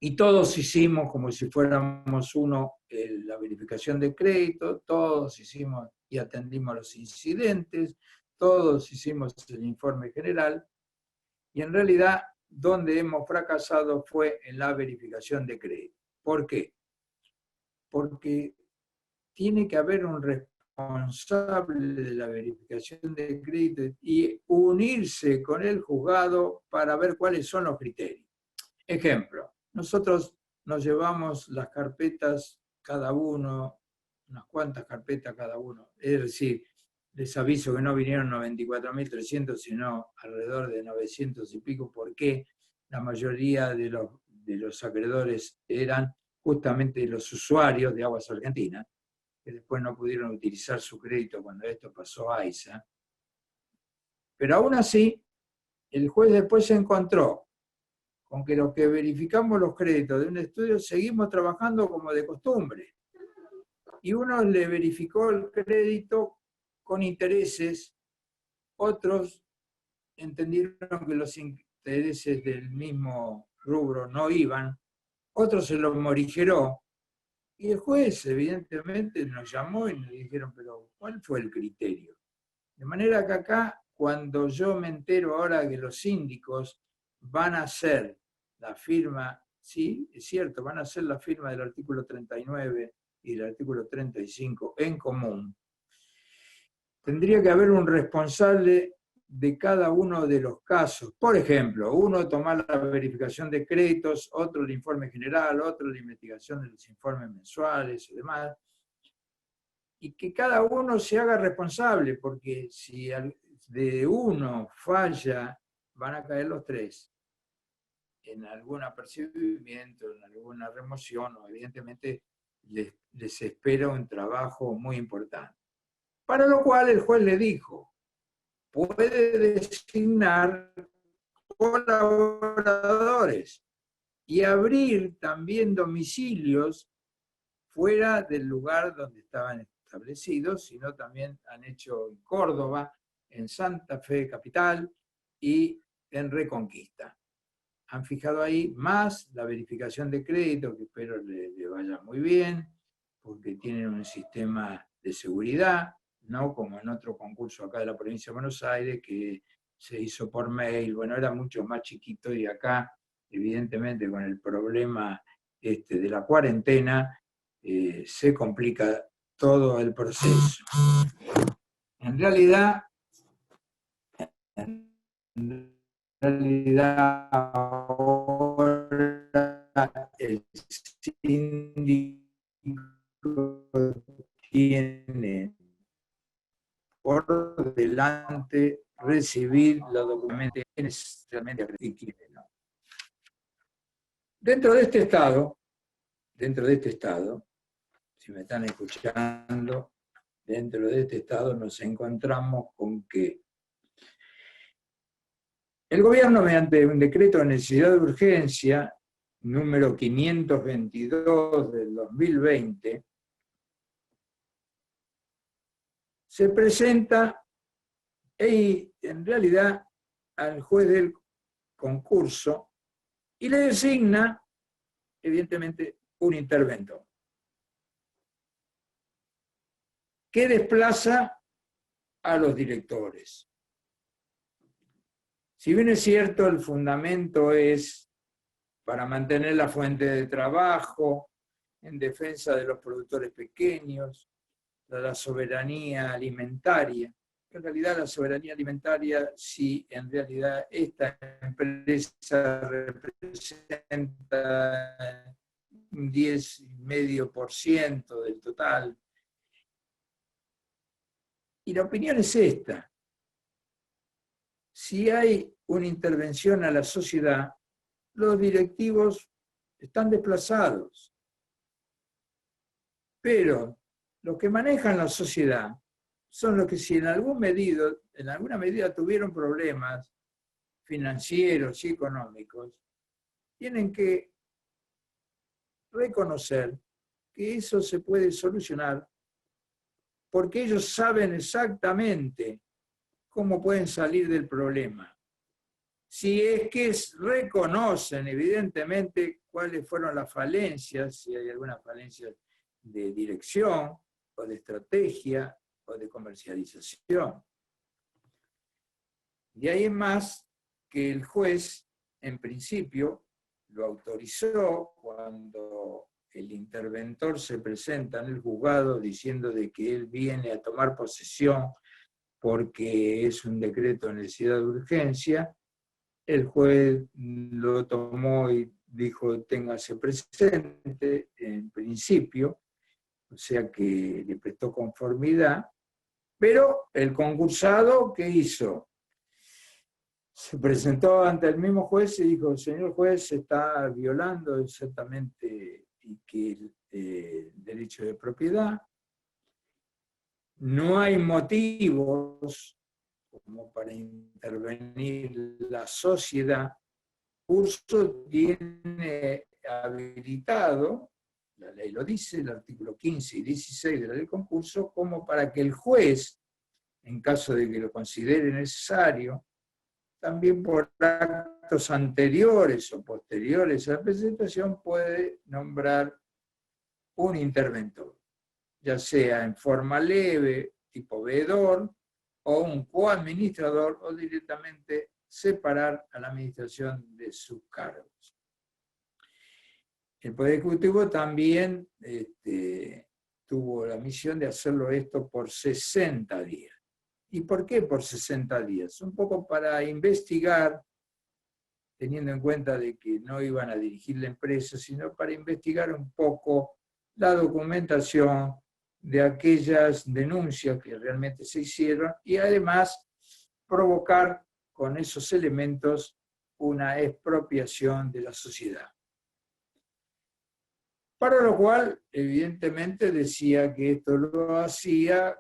Y todos hicimos como si fuéramos uno la verificación de crédito, todos hicimos y atendimos los incidentes, todos hicimos el informe general, y en realidad donde hemos fracasado fue en la verificación de crédito. ¿Por qué? Porque tiene que haber un responsable de la verificación de crédito y unirse con el juzgado para ver cuáles son los criterios. Ejemplo, nosotros nos llevamos las carpetas cada uno, unas cuantas carpetas cada uno, es decir, les aviso que no vinieron 94.300, sino alrededor de 900 y pico, porque la mayoría de los acreedores eran justamente los usuarios de Aguas Argentinas, que después no pudieron utilizar su crédito cuando esto pasó a AISA. Pero aún así, el juez después se encontró con que los que verificamos los créditos de un estudio seguimos trabajando como de costumbre. Y uno le verificó el crédito con intereses, otros entendieron que los intereses del mismo rubro no iban, otros se los morigeró, y el juez evidentemente nos llamó y nos dijeron, pero ¿cuál fue el criterio? De manera que acá, cuando yo me entero ahora que los síndicos van a hacer la firma, sí, es cierto, van a hacer la firma del artículo 39 y del artículo 35 en común, tendría que haber un responsable de cada uno de los casos. Por ejemplo, uno tomar la verificación de créditos, otro el informe general, otro la investigación de los informes mensuales y demás, y que cada uno se haga responsable, porque si de uno falla, van a caer los 3 en algún apercibimiento, en alguna remoción, o evidentemente les espera un trabajo muy importante. Para lo cual el juez le dijo, puede designar colaboradores y abrir también domicilios fuera del lugar donde estaban establecidos, sino también han hecho en Córdoba, en Santa Fe capital y en Reconquista. Han fijado ahí más la verificación de crédito, que espero le vaya muy bien, porque tienen un sistema de seguridad, no como en otro concurso acá de la provincia de Buenos Aires, que se hizo por mail, bueno, era mucho más chiquito, y acá, evidentemente, con el problema de la cuarentena, se complica todo el proceso. En realidad ahora el síndico tiene por delante recibir la documentación realmente acreditable. Dentro de este estado, si me están escuchando, dentro de este estado nos encontramos con que el gobierno, mediante un decreto de necesidad de urgencia, número 522 del 2020, se presenta en realidad al juez del concurso y le designa, evidentemente, un interventor, que desplaza a los directores. Si bien es cierto, el fundamento es para mantener la fuente de trabajo en defensa de los productores pequeños, de la soberanía alimentaria. En realidad la soberanía alimentaria, si en realidad esta empresa representa un 10,5% del total. Y la opinión es esta. Si hay una intervención a la sociedad, los directivos están desplazados. Pero los que manejan la sociedad son los que, si en alguna medida tuvieron problemas financieros y económicos, tienen que reconocer que eso se puede solucionar porque ellos saben exactamente cómo pueden salir del problema. Si es que reconocen evidentemente cuáles fueron las falencias, si hay alguna falencia de dirección o de estrategia o de comercialización. Y ahí es más que el juez, en principio, lo autorizó cuando el interventor se presenta en el juzgado diciendo de que él viene a tomar posesión porque es un decreto de necesidad de urgencia. El juez lo tomó y dijo, téngase presente, en principio, o sea que le prestó conformidad, pero el concursado, ¿qué hizo? Se presentó ante el mismo juez y dijo, señor juez, se está violando exactamente el derecho de propiedad, no hay motivos como para intervenir la sociedad. El concurso tiene habilitado, la ley lo dice, el artículo 15 y 16 de la ley de concurso, como para que el juez, en caso de que lo considere necesario, también por actos anteriores o posteriores a la presentación, puede nombrar un interventor, ya sea en forma leve, tipo veedor, o un coadministrador, o directamente separar a la administración de sus cargos. El Poder Ejecutivo también tuvo la misión de hacerlo esto por 60 días. ¿Y por qué por 60 días? Un poco para investigar, teniendo en cuenta de que no iban a dirigir la empresa, sino para investigar un poco la documentación de aquellas denuncias que realmente se hicieron y además provocar con esos elementos una expropiación de la sociedad. Para lo cual, evidentemente, decía que esto lo hacía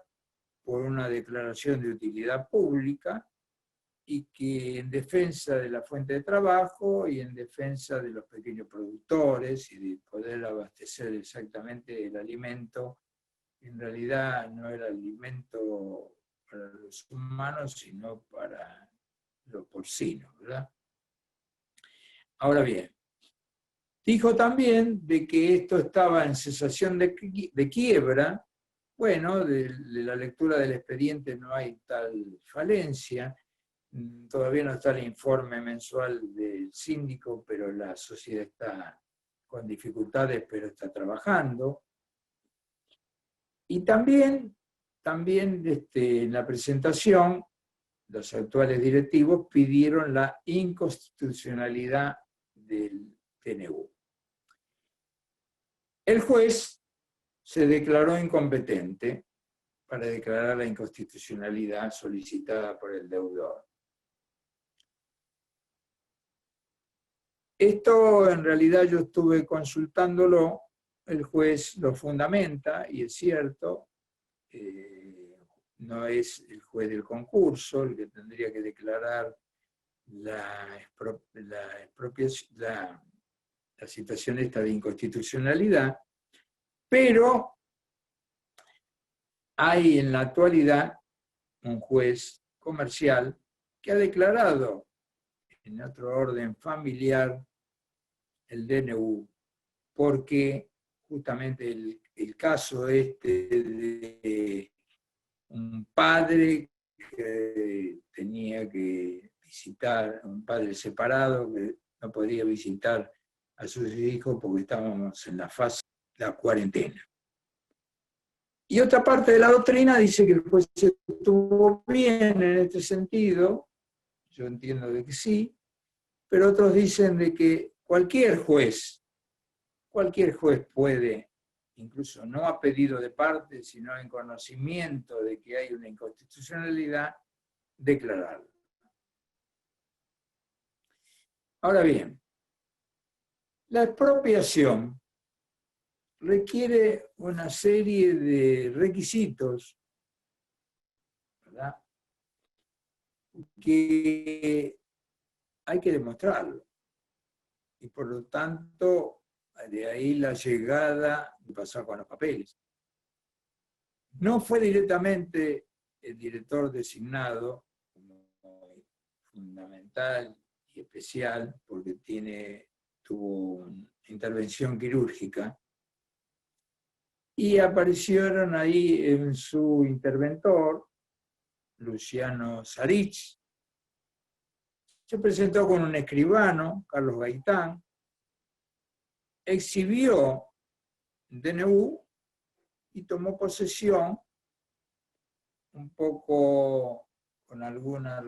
por una declaración de utilidad pública y que en defensa de la fuente de trabajo y en defensa de los pequeños productores y de poder abastecer exactamente el alimento, en realidad no era alimento para los humanos, sino para los porcinos, ¿verdad? Ahora bien, dijo también de que esto estaba en cesación de quiebra. Bueno, de la lectura del expediente no hay tal falencia, todavía no está el informe mensual del síndico, pero la sociedad está con dificultades, pero está trabajando. Y también en la presentación, los actuales directivos pidieron la inconstitucionalidad del TNU. El juez se declaró incompetente para declarar la inconstitucionalidad solicitada por el deudor. Esto en realidad yo estuve consultándolo, el juez lo fundamenta y es cierto, no es el juez del concurso el que tendría que declarar la situación esta de inconstitucionalidad, pero hay en la actualidad un juez comercial que ha declarado en otro orden familiar el DNU, porque justamente el caso de un padre que tenía que visitar, un padre separado que no podía visitar a sus hijos porque estábamos en la fase la cuarentena. Y otra parte de la doctrina dice que el juez estuvo bien en este sentido, yo entiendo de que sí, pero otros dicen de que cualquier juez puede, incluso no a pedido de parte, sino en conocimiento de que hay una inconstitucionalidad, declararlo. Ahora bien, la expropiación requiere una serie de requisitos, ¿verdad?, que hay que demostrarlo. Y por lo tanto, de ahí la llegada de pasar con los papeles. No fue directamente el director designado como fundamental y especial, porque tuvo una intervención quirúrgica, y aparecieron ahí en su interventor, Luciano Sarich. Se presentó con un escribano, Carlos Gaitán, exhibió DNU y tomó posesión, un poco con alguna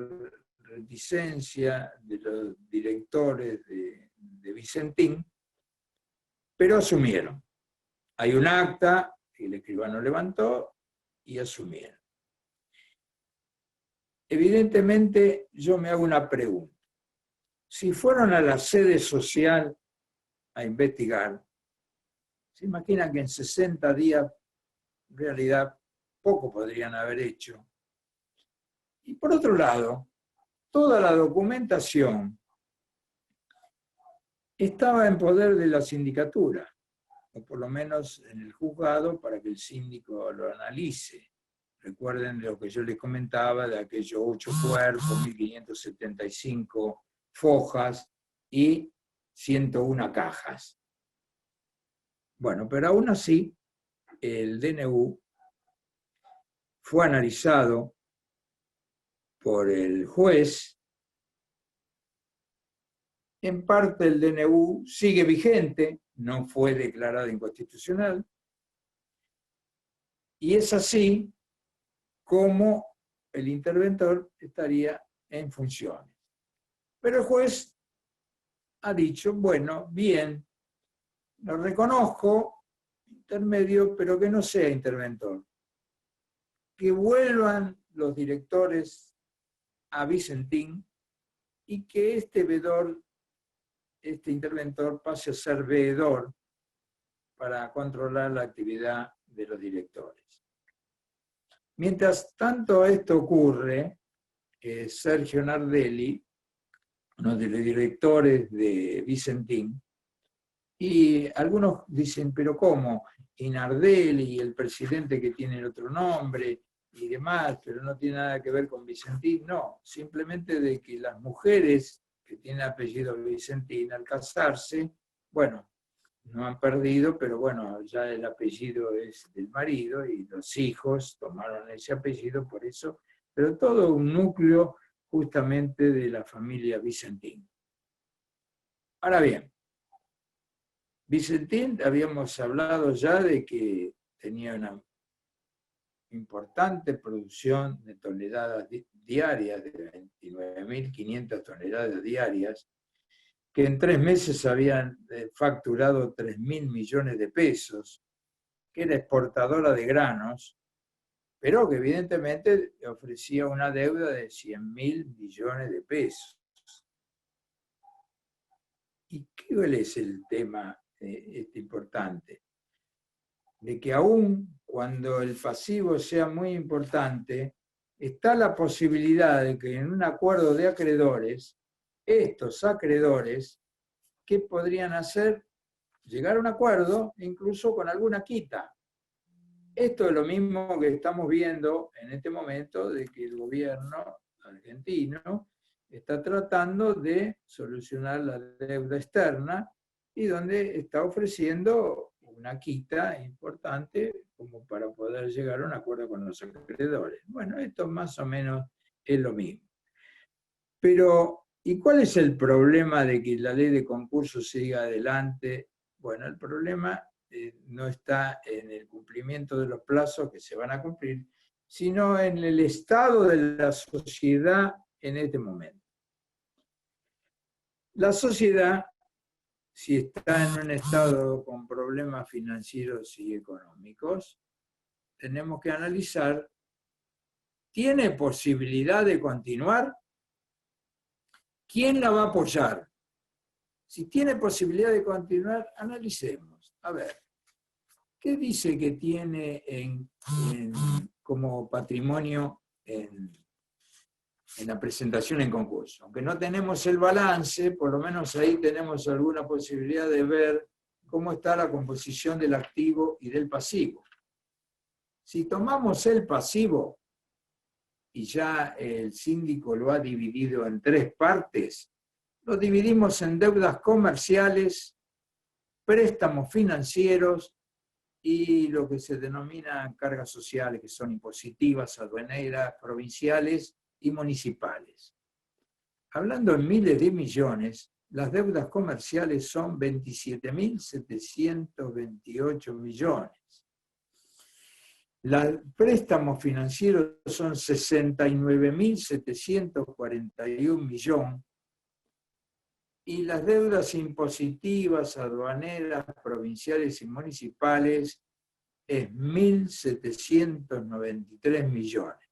reticencia de los directores de Vicentín, pero asumieron. Hay un acta que el escribano levantó y asumieron. Evidentemente, yo me hago una pregunta. Si fueron a la sede social a investigar, se imaginan que en 60 días, en realidad, poco podrían haber hecho. Y por otro lado, toda la documentación estaba en poder de la sindicatura, o por lo menos en el juzgado, para que el síndico lo analice. Recuerden lo que yo les comentaba de aquellos 8 cuerpos, 1575 fojas y 101 cajas. Bueno, pero aún así, el DNU fue analizado por el juez. En parte el DNU sigue vigente, no fue declarado inconstitucional, y es así como el interventor estaría en funciones. Pero el juez ha dicho, bueno, bien, lo reconozco, intermedio, pero que no sea interventor. Que vuelvan los directores a Vicentín y que este interventor pase a ser veedor para controlar la actividad de los directores. Mientras tanto esto ocurre, Sergio Nardelli, uno de los directores de Vicentín, y algunos dicen, pero ¿cómo? Y Nardelli, y el presidente que tiene otro nombre, y demás, pero no tiene nada que ver con Vicentín. No, simplemente de que las mujeres que tienen apellido Vicentín, al casarse, bueno, no han perdido, pero bueno, ya el apellido es del marido y los hijos tomaron ese apellido por eso, pero todo un núcleo justamente de la familia Vicentín. Ahora bien, Vicentín, habíamos hablado ya de que tenía una importante producción de toneladas diarias, de 29.500 toneladas diarias, que en 3 meses habían facturado 3.000 millones de pesos, que era exportadora de granos, pero que evidentemente ofrecía una deuda de 100.000 millones de pesos. ¿Y cuál es el tema importante? De que aún cuando el pasivo sea muy importante, está la posibilidad de que en un acuerdo de acreedores, estos acreedores, ¿qué podrían hacer? Llegar a un acuerdo, incluso con alguna quita. Esto es lo mismo que estamos viendo en este momento, de que el gobierno argentino está tratando de solucionar la deuda externa y donde está ofreciendo una quita importante como para poder llegar a un acuerdo con los acreedores. Bueno, esto más o menos es lo mismo. Pero, ¿y cuál es el problema de que la ley de concursos siga adelante? Bueno, el problema no está en el cumplimiento de los plazos que se van a cumplir, sino en el estado de la sociedad en este momento. La sociedad, si está en un estado con problemas financieros y económicos, tenemos que analizar, ¿tiene posibilidad de continuar? ¿Quién la va a apoyar? Si tiene posibilidad de continuar, analicemos. A ver, ¿qué dice que tiene como patrimonio en la presentación en concurso? Aunque no tenemos el balance, por lo menos ahí tenemos alguna posibilidad de ver cómo está la composición del activo y del pasivo. Si tomamos el pasivo, y ya el síndico lo ha dividido en 3 partes, lo dividimos en deudas comerciales, préstamos financieros y lo que se denominan cargas sociales, que son impositivas, aduaneras, provinciales y municipales. Hablando en miles de millones, las deudas comerciales son 27.728 millones. Los préstamos financieros son 69.741 millones. Y las deudas impositivas, aduaneras, provinciales y municipales es 1.793 millones.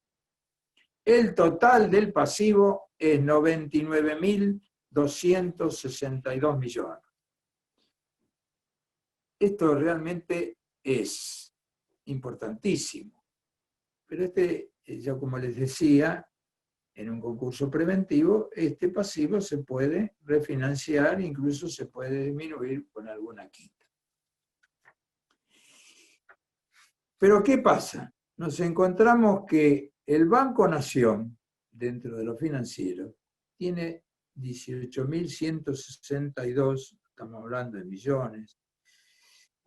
El total del pasivo es 99.262 millones. Esto realmente es importantísimo. Pero ya como les decía, en un concurso preventivo, este pasivo se puede refinanciar, incluso se puede disminuir con alguna quita. Pero ¿qué pasa? Nos encontramos que el Banco Nación, dentro de lo financiero, tiene 18.162, estamos hablando de millones,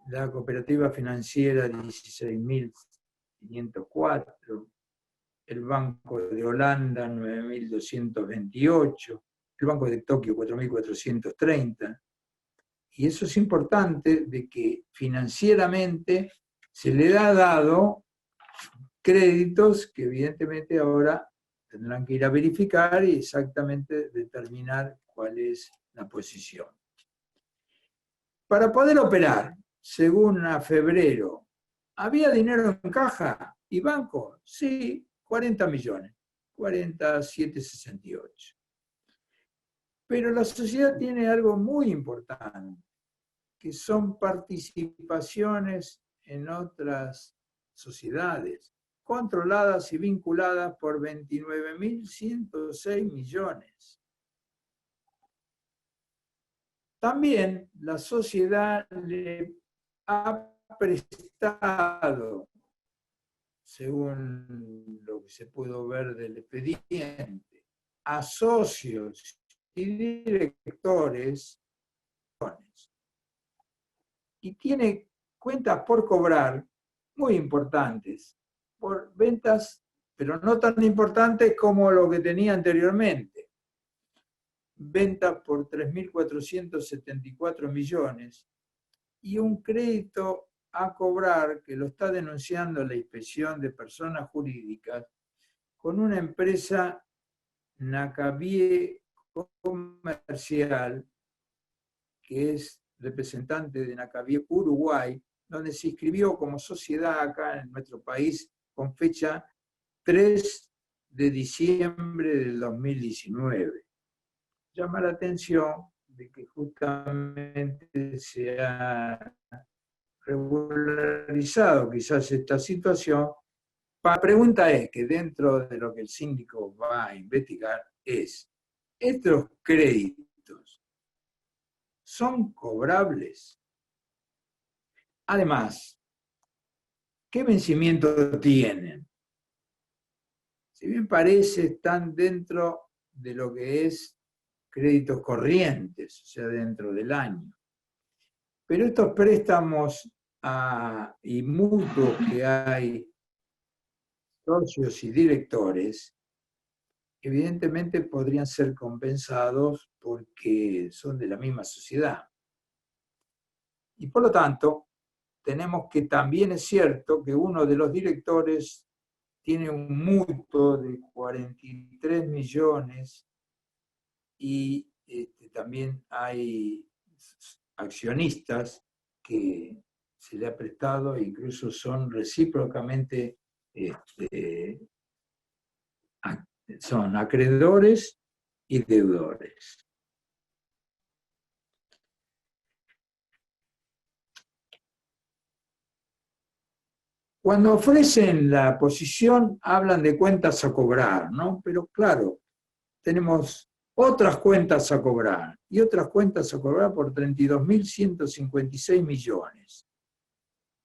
la cooperativa financiera 16.504, el Banco de Holanda 9.228, el Banco de Tokio 4.430, y eso es importante de que financieramente se le ha dado créditos que evidentemente ahora tendrán que ir a verificar y exactamente determinar cuál es la posición. Para poder operar, según a febrero, ¿había dinero en caja y banco? Sí, 40 millones, 47,68. Pero la sociedad tiene algo muy importante, que son participaciones en otras sociedades, controladas y vinculadas por 29.106 millones. También la sociedad le ha prestado, según lo que se pudo ver del expediente, a socios y directores, y tiene cuentas por cobrar muy importantes, por ventas, pero no tan importantes como lo que tenía anteriormente. Ventas por 3.474 millones y un crédito a cobrar que lo está denunciando la Inspección de Personas Jurídicas con una empresa Nacabie Comercial, que es representante de Nacabie Uruguay, donde se inscribió como sociedad acá en nuestro país con fecha 3 de diciembre del 2019. Llama la atención de que justamente se ha regularizado quizás esta situación. La pregunta es que dentro de lo que el síndico va a investigar es, ¿estos créditos son cobrables? Además, ¿qué vencimiento tienen? Si bien parece, están dentro de lo que es créditos corrientes, o sea, dentro del año. Pero estos préstamos y mutuos que hay, socios y directores, evidentemente podrían ser compensados porque son de la misma sociedad. Y por lo tanto, tenemos que también es cierto que uno de los directores tiene un mutuo de 43 millones y también hay accionistas que se le ha prestado e incluso son recíprocamente, son acreedores y deudores. Cuando ofrecen la posición hablan de cuentas a cobrar, ¿no? Pero claro, tenemos otras cuentas a cobrar y otras cuentas a cobrar por 32.156 millones.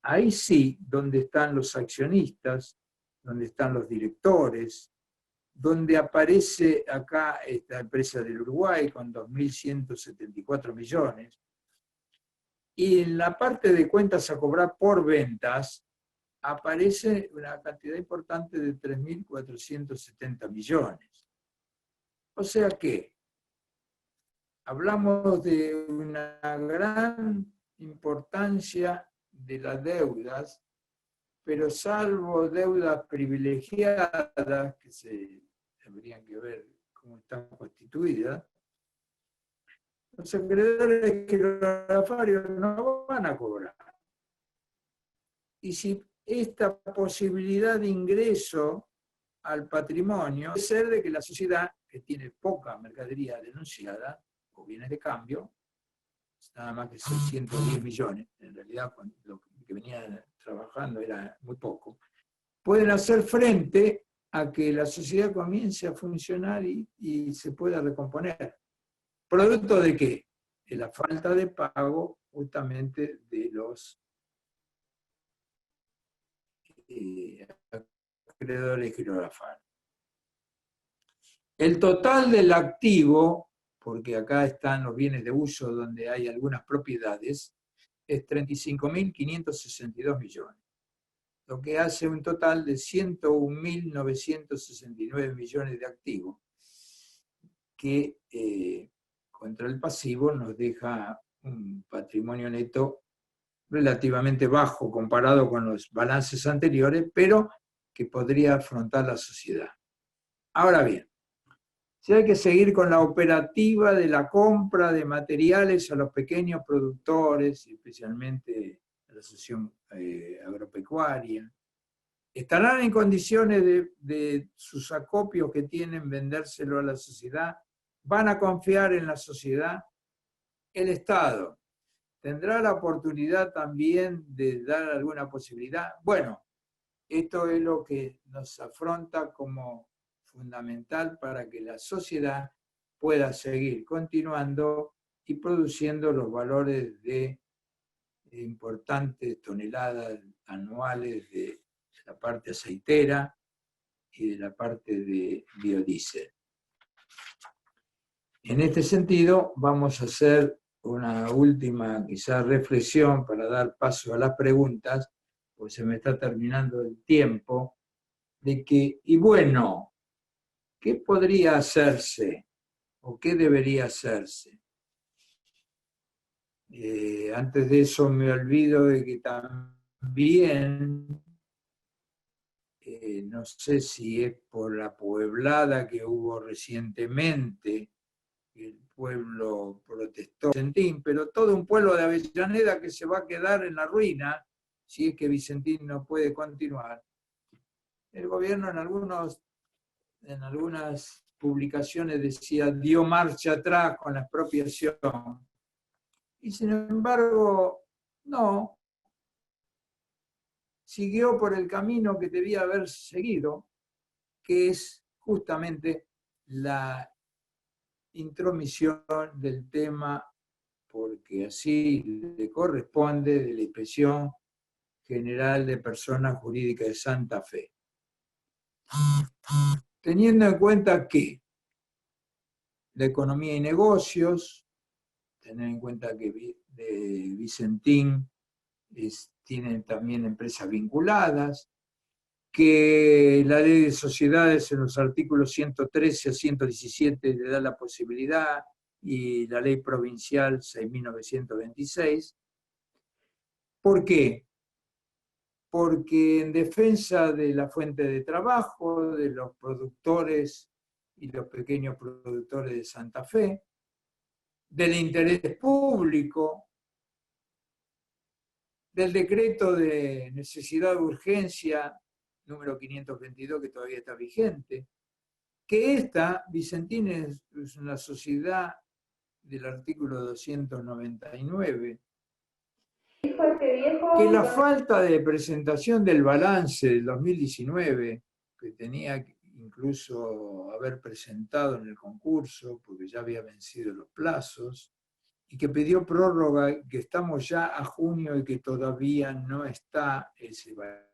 Ahí sí, donde están los accionistas, donde están los directores, donde aparece acá esta empresa del Uruguay con 2.174 millones. Y en la parte de cuentas a cobrar por ventas, aparece una cantidad importante de 3.470 millones. O sea que hablamos de una gran importancia de las deudas, pero salvo deudas privilegiadas, que se tendrían que ver cómo están constituidas, los acreedores girofarios no van a cobrar. Y si esta posibilidad de ingreso al patrimonio puede ser de que la sociedad, que tiene poca mercadería denunciada, o bienes de cambio, nada más que 610 millones, en realidad lo que venía trabajando era muy poco, pueden hacer frente a que la sociedad comience a funcionar y se pueda recomponer. ¿Producto de qué? De la falta de pago justamente de los acreedores girofarios. El total del activo, porque acá están los bienes de uso donde hay algunas propiedades, es 35.562 millones, lo que hace un total de 101.969 millones de activos, que contra el pasivo nos deja un patrimonio neto relativamente bajo comparado con los balances anteriores, pero que podría afrontar la sociedad. Ahora bien, si hay que seguir con la operativa de la compra de materiales a los pequeños productores, especialmente a la asociación agropecuaria, ¿estarán en condiciones de sus acopios que tienen vendérselo a la sociedad? ¿Van a confiar en la sociedad? El Estado ¿tendrá la oportunidad también de dar alguna posibilidad? Bueno, esto es lo que nos afronta como fundamental para que la sociedad pueda seguir continuando y produciendo los valores de importantes toneladas anuales de la parte aceitera y de la parte de biodiesel. En este sentido, vamos a hacer una última, quizás, reflexión para dar paso a las preguntas, pues se me está terminando el tiempo, de que, y bueno, ¿qué podría hacerse o qué debería hacerse? Antes de eso me olvido de que también, no sé si es por la pueblada que hubo recientemente, el pueblo protestó, pero todo un pueblo de Avellaneda que se va a quedar en la ruina si es que Vicentín no puede continuar. El gobierno en algunas publicaciones decía dio marcha atrás con la expropiación. Y sin embargo, no. Siguió por el camino que debía haber seguido, que es justamente la intromisión del tema, porque así le corresponde, de la Inspección General de Personas Jurídicas de Santa Fe. Teniendo en cuenta que la economía y negocios, tener en cuenta que de Vicentín tienen también empresas vinculadas, que la ley de sociedades en los artículos 113 a 117 le da la posibilidad, y la ley provincial 6.926. ¿Por qué? porque en defensa de la fuente de trabajo, de los productores y los pequeños productores de Santa Fe, del interés público, del decreto de necesidad de urgencia número 522, que todavía está vigente, que esta, Vicentín, es una sociedad del artículo 299, que la falta de presentación del balance del 2019, que tenía que incluso haber presentado en el concurso, porque ya había vencido los plazos, y que pidió prórroga, que estamos ya a junio y que todavía no está ese balance.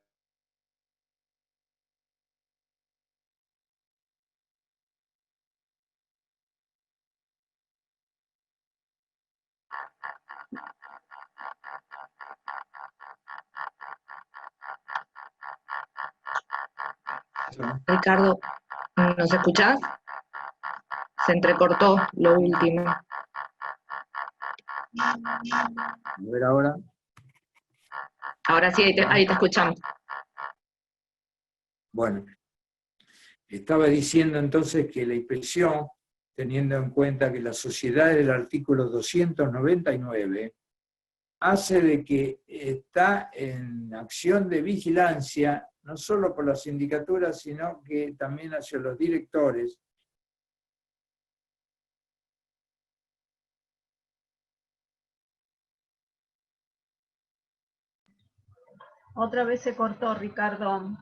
Ricardo, ¿nos escuchás? Se entrecortó lo último. A ver ahora. Ahora sí, ahí te escuchamos. Bueno, estaba diciendo entonces que la inspección, teniendo en cuenta que la sociedad del artículo 299 hace de que está en acción de vigilancia, no solo por la sindicatura, sino que también hacia los directores. Otra vez se cortó, Ricardo.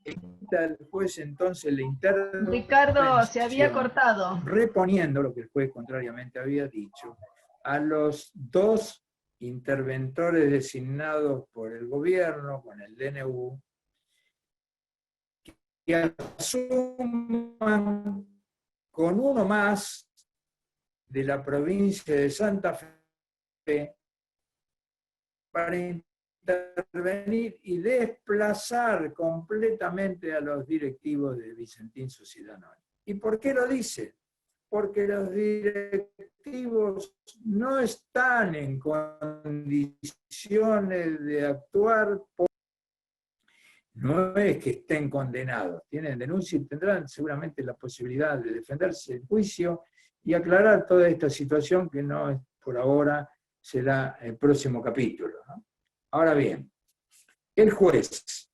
El juez entonces le intervino. Ricardo, se había cortado. Reponiendo lo que el juez contrariamente había dicho, a los dos interventores designados por el gobierno, con el DNU, que asuman con uno más de la provincia de Santa Fe para intervenir y desplazar completamente a los directivos de Vicentín Sociedad Anónima. ¿Y por qué lo dice? Porque los directivos no están en condiciones de actuar, no es que estén condenados, tienen denuncia y tendrán seguramente la posibilidad de defenderse en juicio y aclarar toda esta situación que no es, por ahora será el próximo capítulo, ¿no? Ahora bien, el juez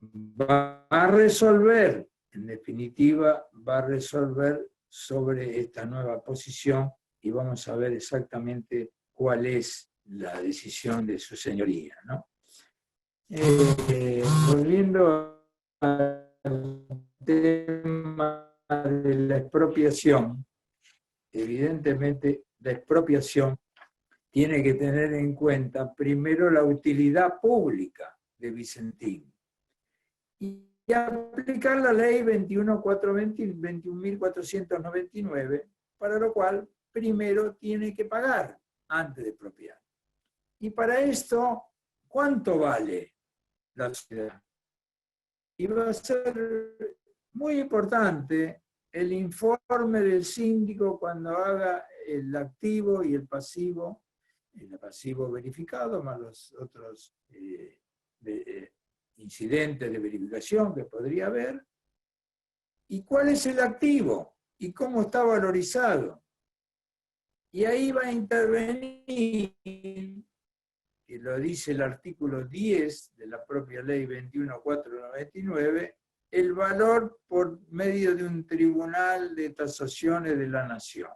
va a resolver, en definitiva, va a resolver sobre esta nueva posición y vamos a ver exactamente cuál es la decisión de su señoría, ¿no? Volviendo al tema de la expropiación, evidentemente la expropiación tiene que tener en cuenta primero la utilidad pública de Vicentín y aplicar la ley 21.499, para lo cual primero tiene que pagar antes de expropiar. Y para esto, ¿cuánto vale la sociedad? Y va a ser muy importante el informe del síndico cuando haga el activo y el pasivo verificado, más los otros incidentes de verificación que podría haber, y cuál es el activo, y cómo está valorizado. Y ahí va a intervenir, que lo dice el artículo 10 de la propia ley 21.499, el valor por medio de un tribunal de tasaciones de la nación.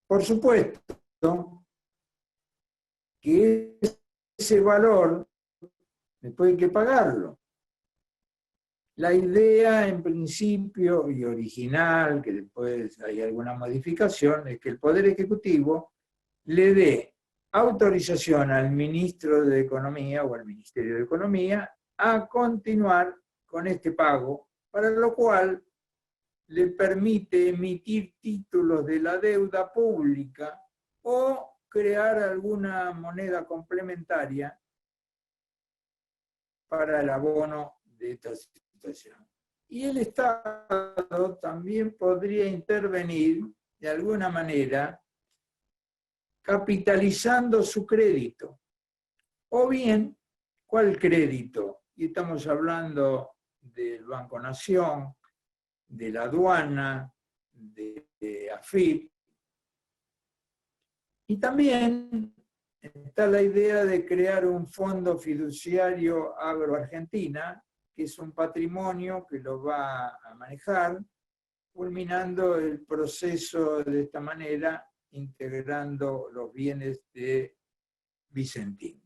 Por supuesto que ese valor después hay que pagarlo. La idea en principio y original, que después hay alguna modificación, es que el Poder Ejecutivo le dé autorización al ministro de Economía o al Ministerio de Economía a continuar con este pago, para lo cual le permite emitir títulos de la deuda pública o crear alguna moneda complementaria para el abono de esta situación. Y el Estado también podría intervenir de alguna manera capitalizando su crédito. O bien, ¿cuál crédito? Y estamos hablando del Banco Nación, de la aduana, de AFIP. Y también está la idea de crear un fondo fiduciario Agro-Argentina, que es un patrimonio que lo va a manejar, culminando el proceso de esta manera, integrando los bienes de Vicentín.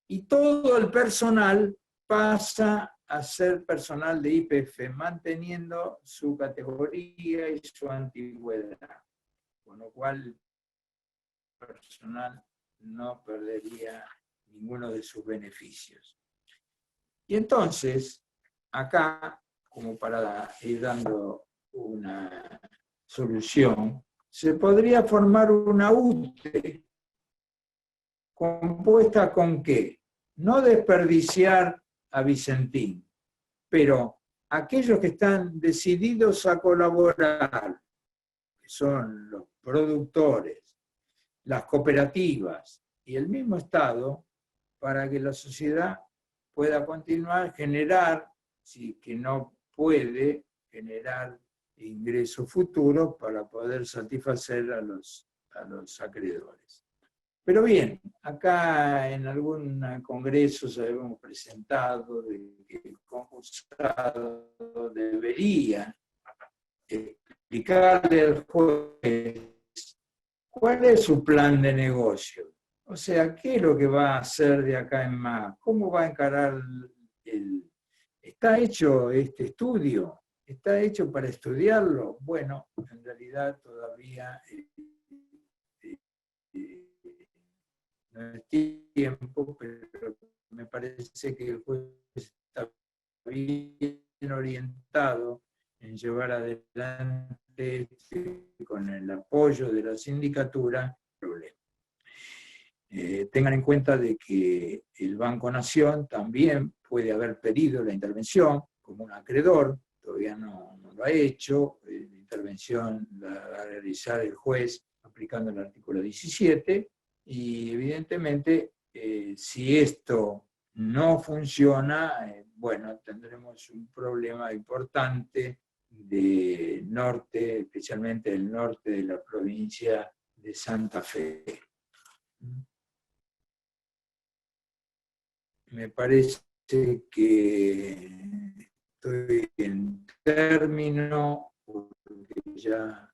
Y todo el personal pasa a ser personal de YPF, manteniendo su categoría y su antigüedad, con lo cual el personal no perdería ninguno de sus beneficios. Y entonces, acá, como para ir dando una solución, se podría formar una UTE compuesta con ¿qué? No desperdiciar a Vicentín, pero aquellos que están decididos a colaborar, que son los productores, las cooperativas y el mismo Estado, para que la sociedad pueda continuar, generar, si que no puede, generar ingresos futuros para poder satisfacer a los acreedores. Pero bien, acá en algún congreso se hemos presentado de que el concursado debería explicarle al juez cuál es su plan de negocio. O sea, ¿qué es lo que va a hacer de acá en más? ¿Cómo va a encarar ¿Está hecho este estudio? ¿Está hecho para estudiarlo? Bueno, en realidad todavía no es tiempo, pero me parece que el juez está bien orientado en llevar adelante con el apoyo de la sindicatura el problema. Tengan en cuenta de que el Banco Nación también puede haber pedido la intervención como un acreedor, todavía no lo ha hecho, la intervención la va a realizar el juez aplicando el artículo 17, y evidentemente si esto no funciona, bueno, tendremos un problema importante de norte, especialmente el norte de la provincia de Santa Fe. Me parece que estoy en término, porque ya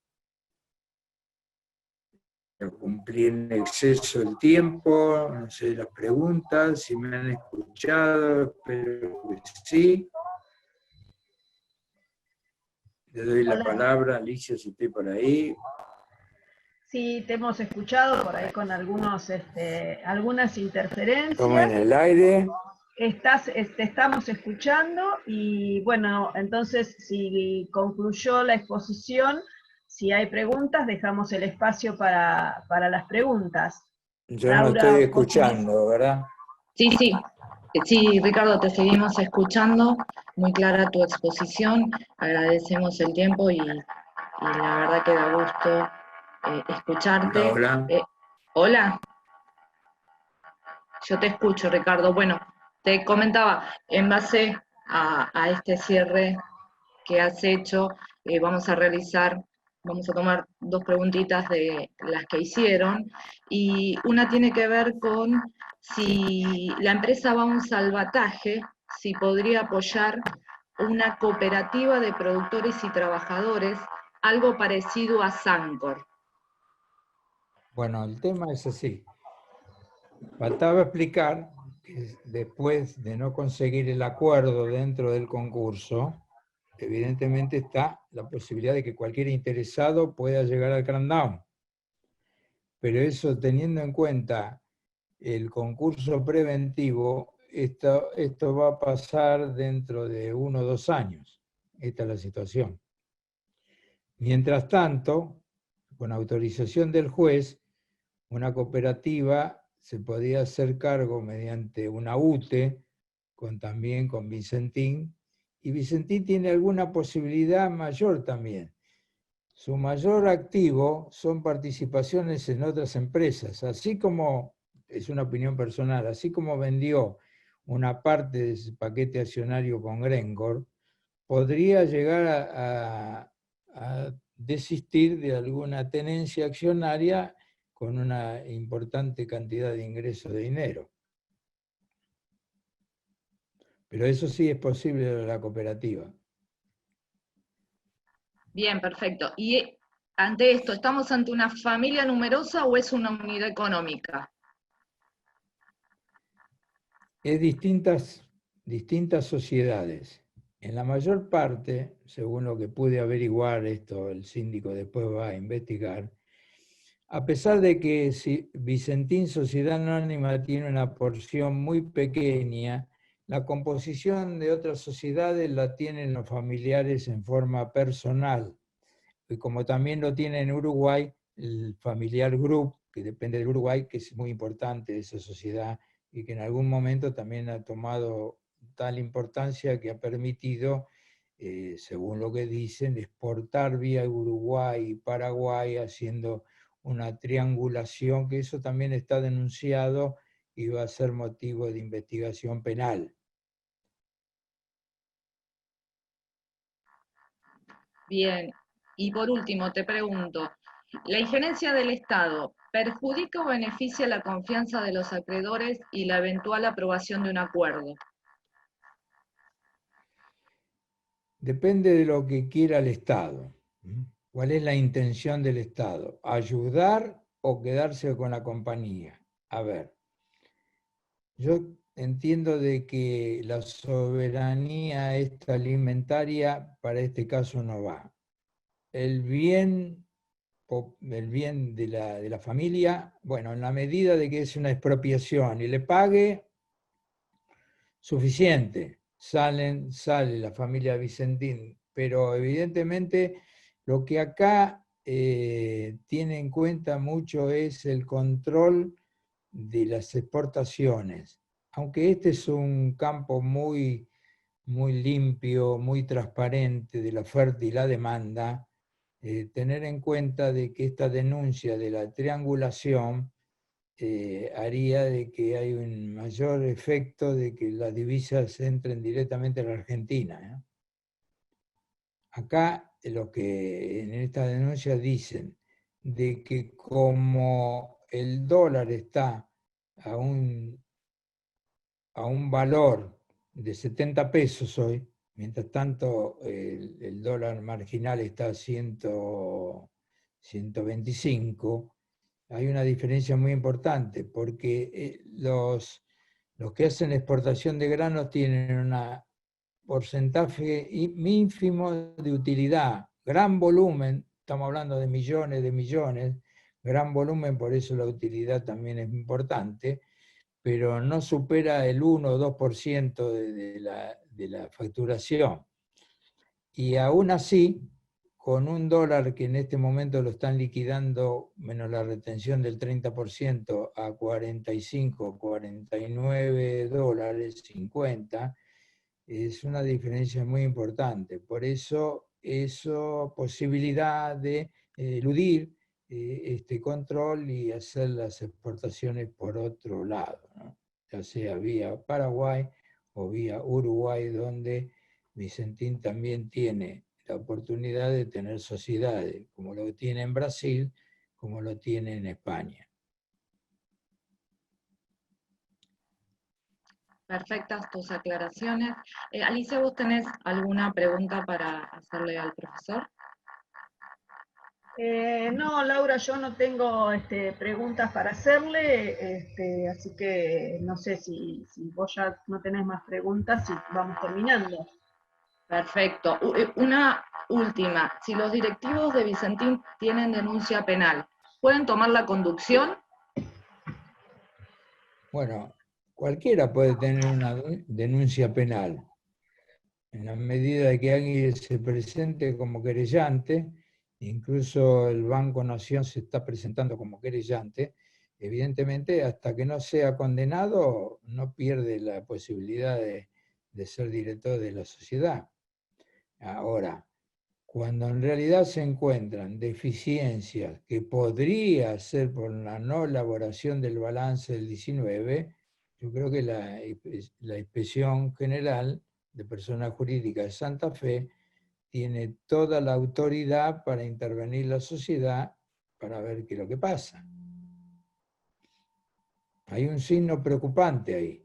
cumplí en exceso el tiempo, no sé las preguntas, si me han escuchado, espero que sí. Le doy la palabra, Alicia, si estoy por ahí. Sí, te hemos escuchado por ahí con algunas interferencias. Como en el aire. Te estamos escuchando y bueno, entonces si concluyó la exposición, si hay preguntas, dejamos el espacio para las preguntas. Yo Laura, no estoy escuchando, ¿verdad? Sí, Ricardo, te seguimos escuchando, muy clara tu exposición, agradecemos el tiempo y la verdad que da gusto escucharte. Hola. Hola, yo te escucho, Ricardo. Bueno, te comentaba, en base a este cierre que has hecho, vamos a tomar dos preguntitas de las que hicieron, y una tiene que ver con si la empresa va a un salvataje, si podría apoyar una cooperativa de productores y trabajadores, algo parecido a Sancor. Bueno, el tema es así. Faltaba explicar que después de no conseguir el acuerdo dentro del concurso, evidentemente está la posibilidad de que cualquier interesado pueda llegar al crackdown. Pero eso, teniendo en cuenta el concurso preventivo, esto va a pasar dentro de 1 o 2 años. Esta es la situación. Mientras tanto, con autorización del juez, una cooperativa se podía hacer cargo mediante una UTE, también con Vicentín, y Vicentín tiene alguna posibilidad mayor también. Su mayor activo son participaciones en otras empresas, así como, es una opinión personal, así como vendió una parte de ese paquete accionario con Glencore, podría llegar a desistir de alguna tenencia accionaria con una importante cantidad de ingresos de dinero. Pero eso sí es posible de la cooperativa. Bien, perfecto. Y ante esto, ¿estamos ante una familia numerosa o es una unidad económica? Es distintas sociedades. En la mayor parte, según lo que pude averiguar, esto el síndico después va a investigar, a pesar de que Vicentín Sociedad Anónima tiene una porción muy pequeña, la composición de otras sociedades la tienen los familiares en forma personal. Y como también lo tiene en Uruguay, el Familiar Group, que depende del Uruguay, que es muy importante esa sociedad y que en algún momento también ha tomado tal importancia que ha permitido, según lo que dicen, exportar vía Uruguay y Paraguay haciendo una triangulación, que eso también está denunciado y va a ser motivo de investigación penal. Bien. Y por último, te pregunto, ¿la injerencia del Estado perjudica o beneficia la confianza de los acreedores y la eventual aprobación de un acuerdo? Depende de lo que quiera el Estado. ¿Cuál es la intención del Estado? ¿Ayudar o quedarse con la compañía? A ver, yo entiendo de que la soberanía esta alimentaria para este caso no va. El bien de la familia, bueno, en la medida de que es una expropiación y le pague, suficiente. Sale la familia Vicentín, pero evidentemente lo que acá tiene en cuenta mucho es el control de las exportaciones. Aunque este es un campo muy, muy limpio, muy transparente de la oferta y la demanda, tener en cuenta de que esta denuncia de la triangulación haría de que hay un mayor efecto de que las divisas entren directamente a la Argentina, ¿no? Acá lo que en esta denuncia dicen de que como el dólar está a un valor de 70 pesos hoy, mientras tanto el dólar marginal está a 125, hay una diferencia muy importante, porque los que hacen exportación de granos tienen un porcentaje ínfimo de utilidad, gran volumen, estamos hablando de millones, gran volumen, por eso la utilidad también es importante, pero no supera el 1 o 2% de la facturación. Y aún así, con un dólar que en este momento lo están liquidando, menos la retención del 30%, a 45, 49 dólares, 50, es una diferencia muy importante. Por eso, posibilidad de eludir este control y hacer las exportaciones por otro lado, ¿no? Ya sea vía Paraguay o vía Uruguay, donde Vicentín también tiene la oportunidad de tener sociedades, como lo tiene en Brasil, como lo tiene en España. Perfectas tus aclaraciones. Alicia, ¿vos tenés alguna pregunta para hacerle al profesor? No, Laura, yo no tengo preguntas para hacerle, así que no sé si vos ya no tenés más preguntas y vamos terminando. Perfecto. Una última. Si los directivos de Vicentín tienen denuncia penal, ¿pueden tomar la conducción? Bueno, cualquiera puede tener una denuncia penal. En la medida de que alguien se presente como querellante, incluso el Banco Nación se está presentando como querellante, evidentemente hasta que no sea condenado no pierde la posibilidad de ser director de la sociedad. Ahora, cuando en realidad se encuentran deficiencias que podría ser por la no elaboración del balance del 19, yo creo que la Inspección General de Personas Jurídicas de Santa Fe tiene toda la autoridad para intervenir la sociedad para ver qué es lo que pasa. Hay un signo preocupante ahí.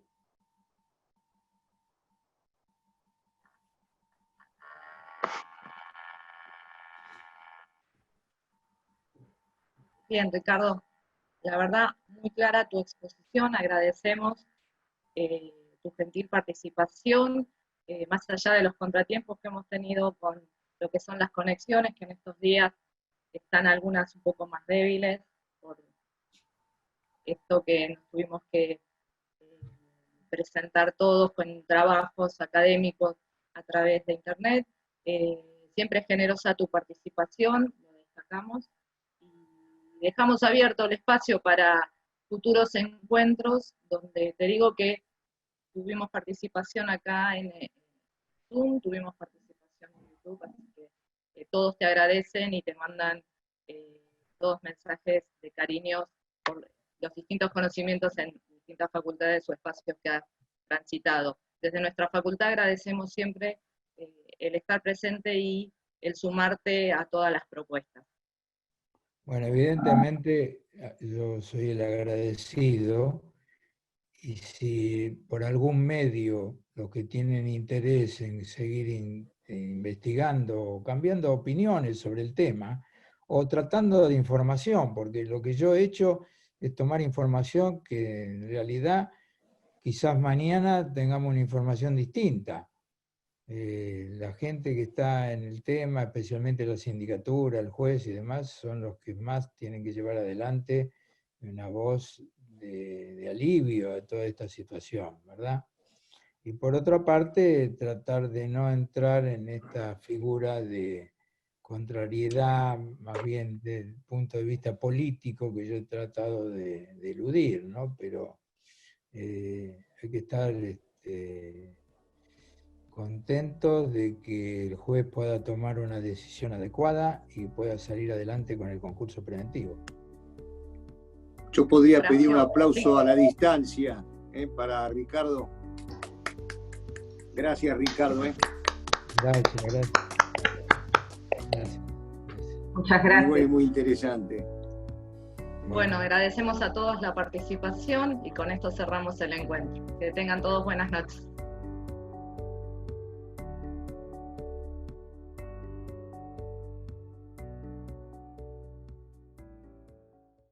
Bien, Ricardo, la verdad, muy clara tu exposición, agradecemos tu gentil participación, más allá de los contratiempos que hemos tenido con lo que son las conexiones, que en estos días están algunas un poco más débiles, por esto que nos tuvimos que presentar todos con trabajos académicos a través de internet. Siempre es generosa tu participación, lo destacamos, y dejamos abierto el espacio para futuros encuentros, donde te digo que tuvimos participación acá en Zoom, tuvimos participación en YouTube, así que todos te agradecen y te mandan todos mensajes de cariños por los distintos conocimientos en distintas facultades o espacios que has transitado. Desde nuestra facultad agradecemos siempre el estar presente y el sumarte a todas las propuestas. Bueno, evidentemente yo soy el agradecido, y si por algún medio los que tienen interés en seguir investigando o cambiando opiniones sobre el tema, o tratando de información, porque lo que yo he hecho es tomar información que en realidad quizás mañana tengamos una información distinta. La gente que está en el tema, especialmente la sindicatura, el juez y demás, son los que más tienen que llevar adelante una voz de alivio a toda esta situación, ¿verdad? Y por otra parte, tratar de no entrar en esta figura de contrariedad, más bien desde el punto de vista político, que yo he tratado de eludir, ¿no? Pero hay que estar contentos de que el juez pueda tomar una decisión adecuada y pueda salir adelante con el concurso preventivo. Yo podría pedir un aplauso a la distancia para Ricardo. Gracias, Ricardo. Gracias. Muchas gracias. Muy interesante. Bueno, agradecemos a todos la participación y con esto cerramos el encuentro. Que tengan todos buenas noches.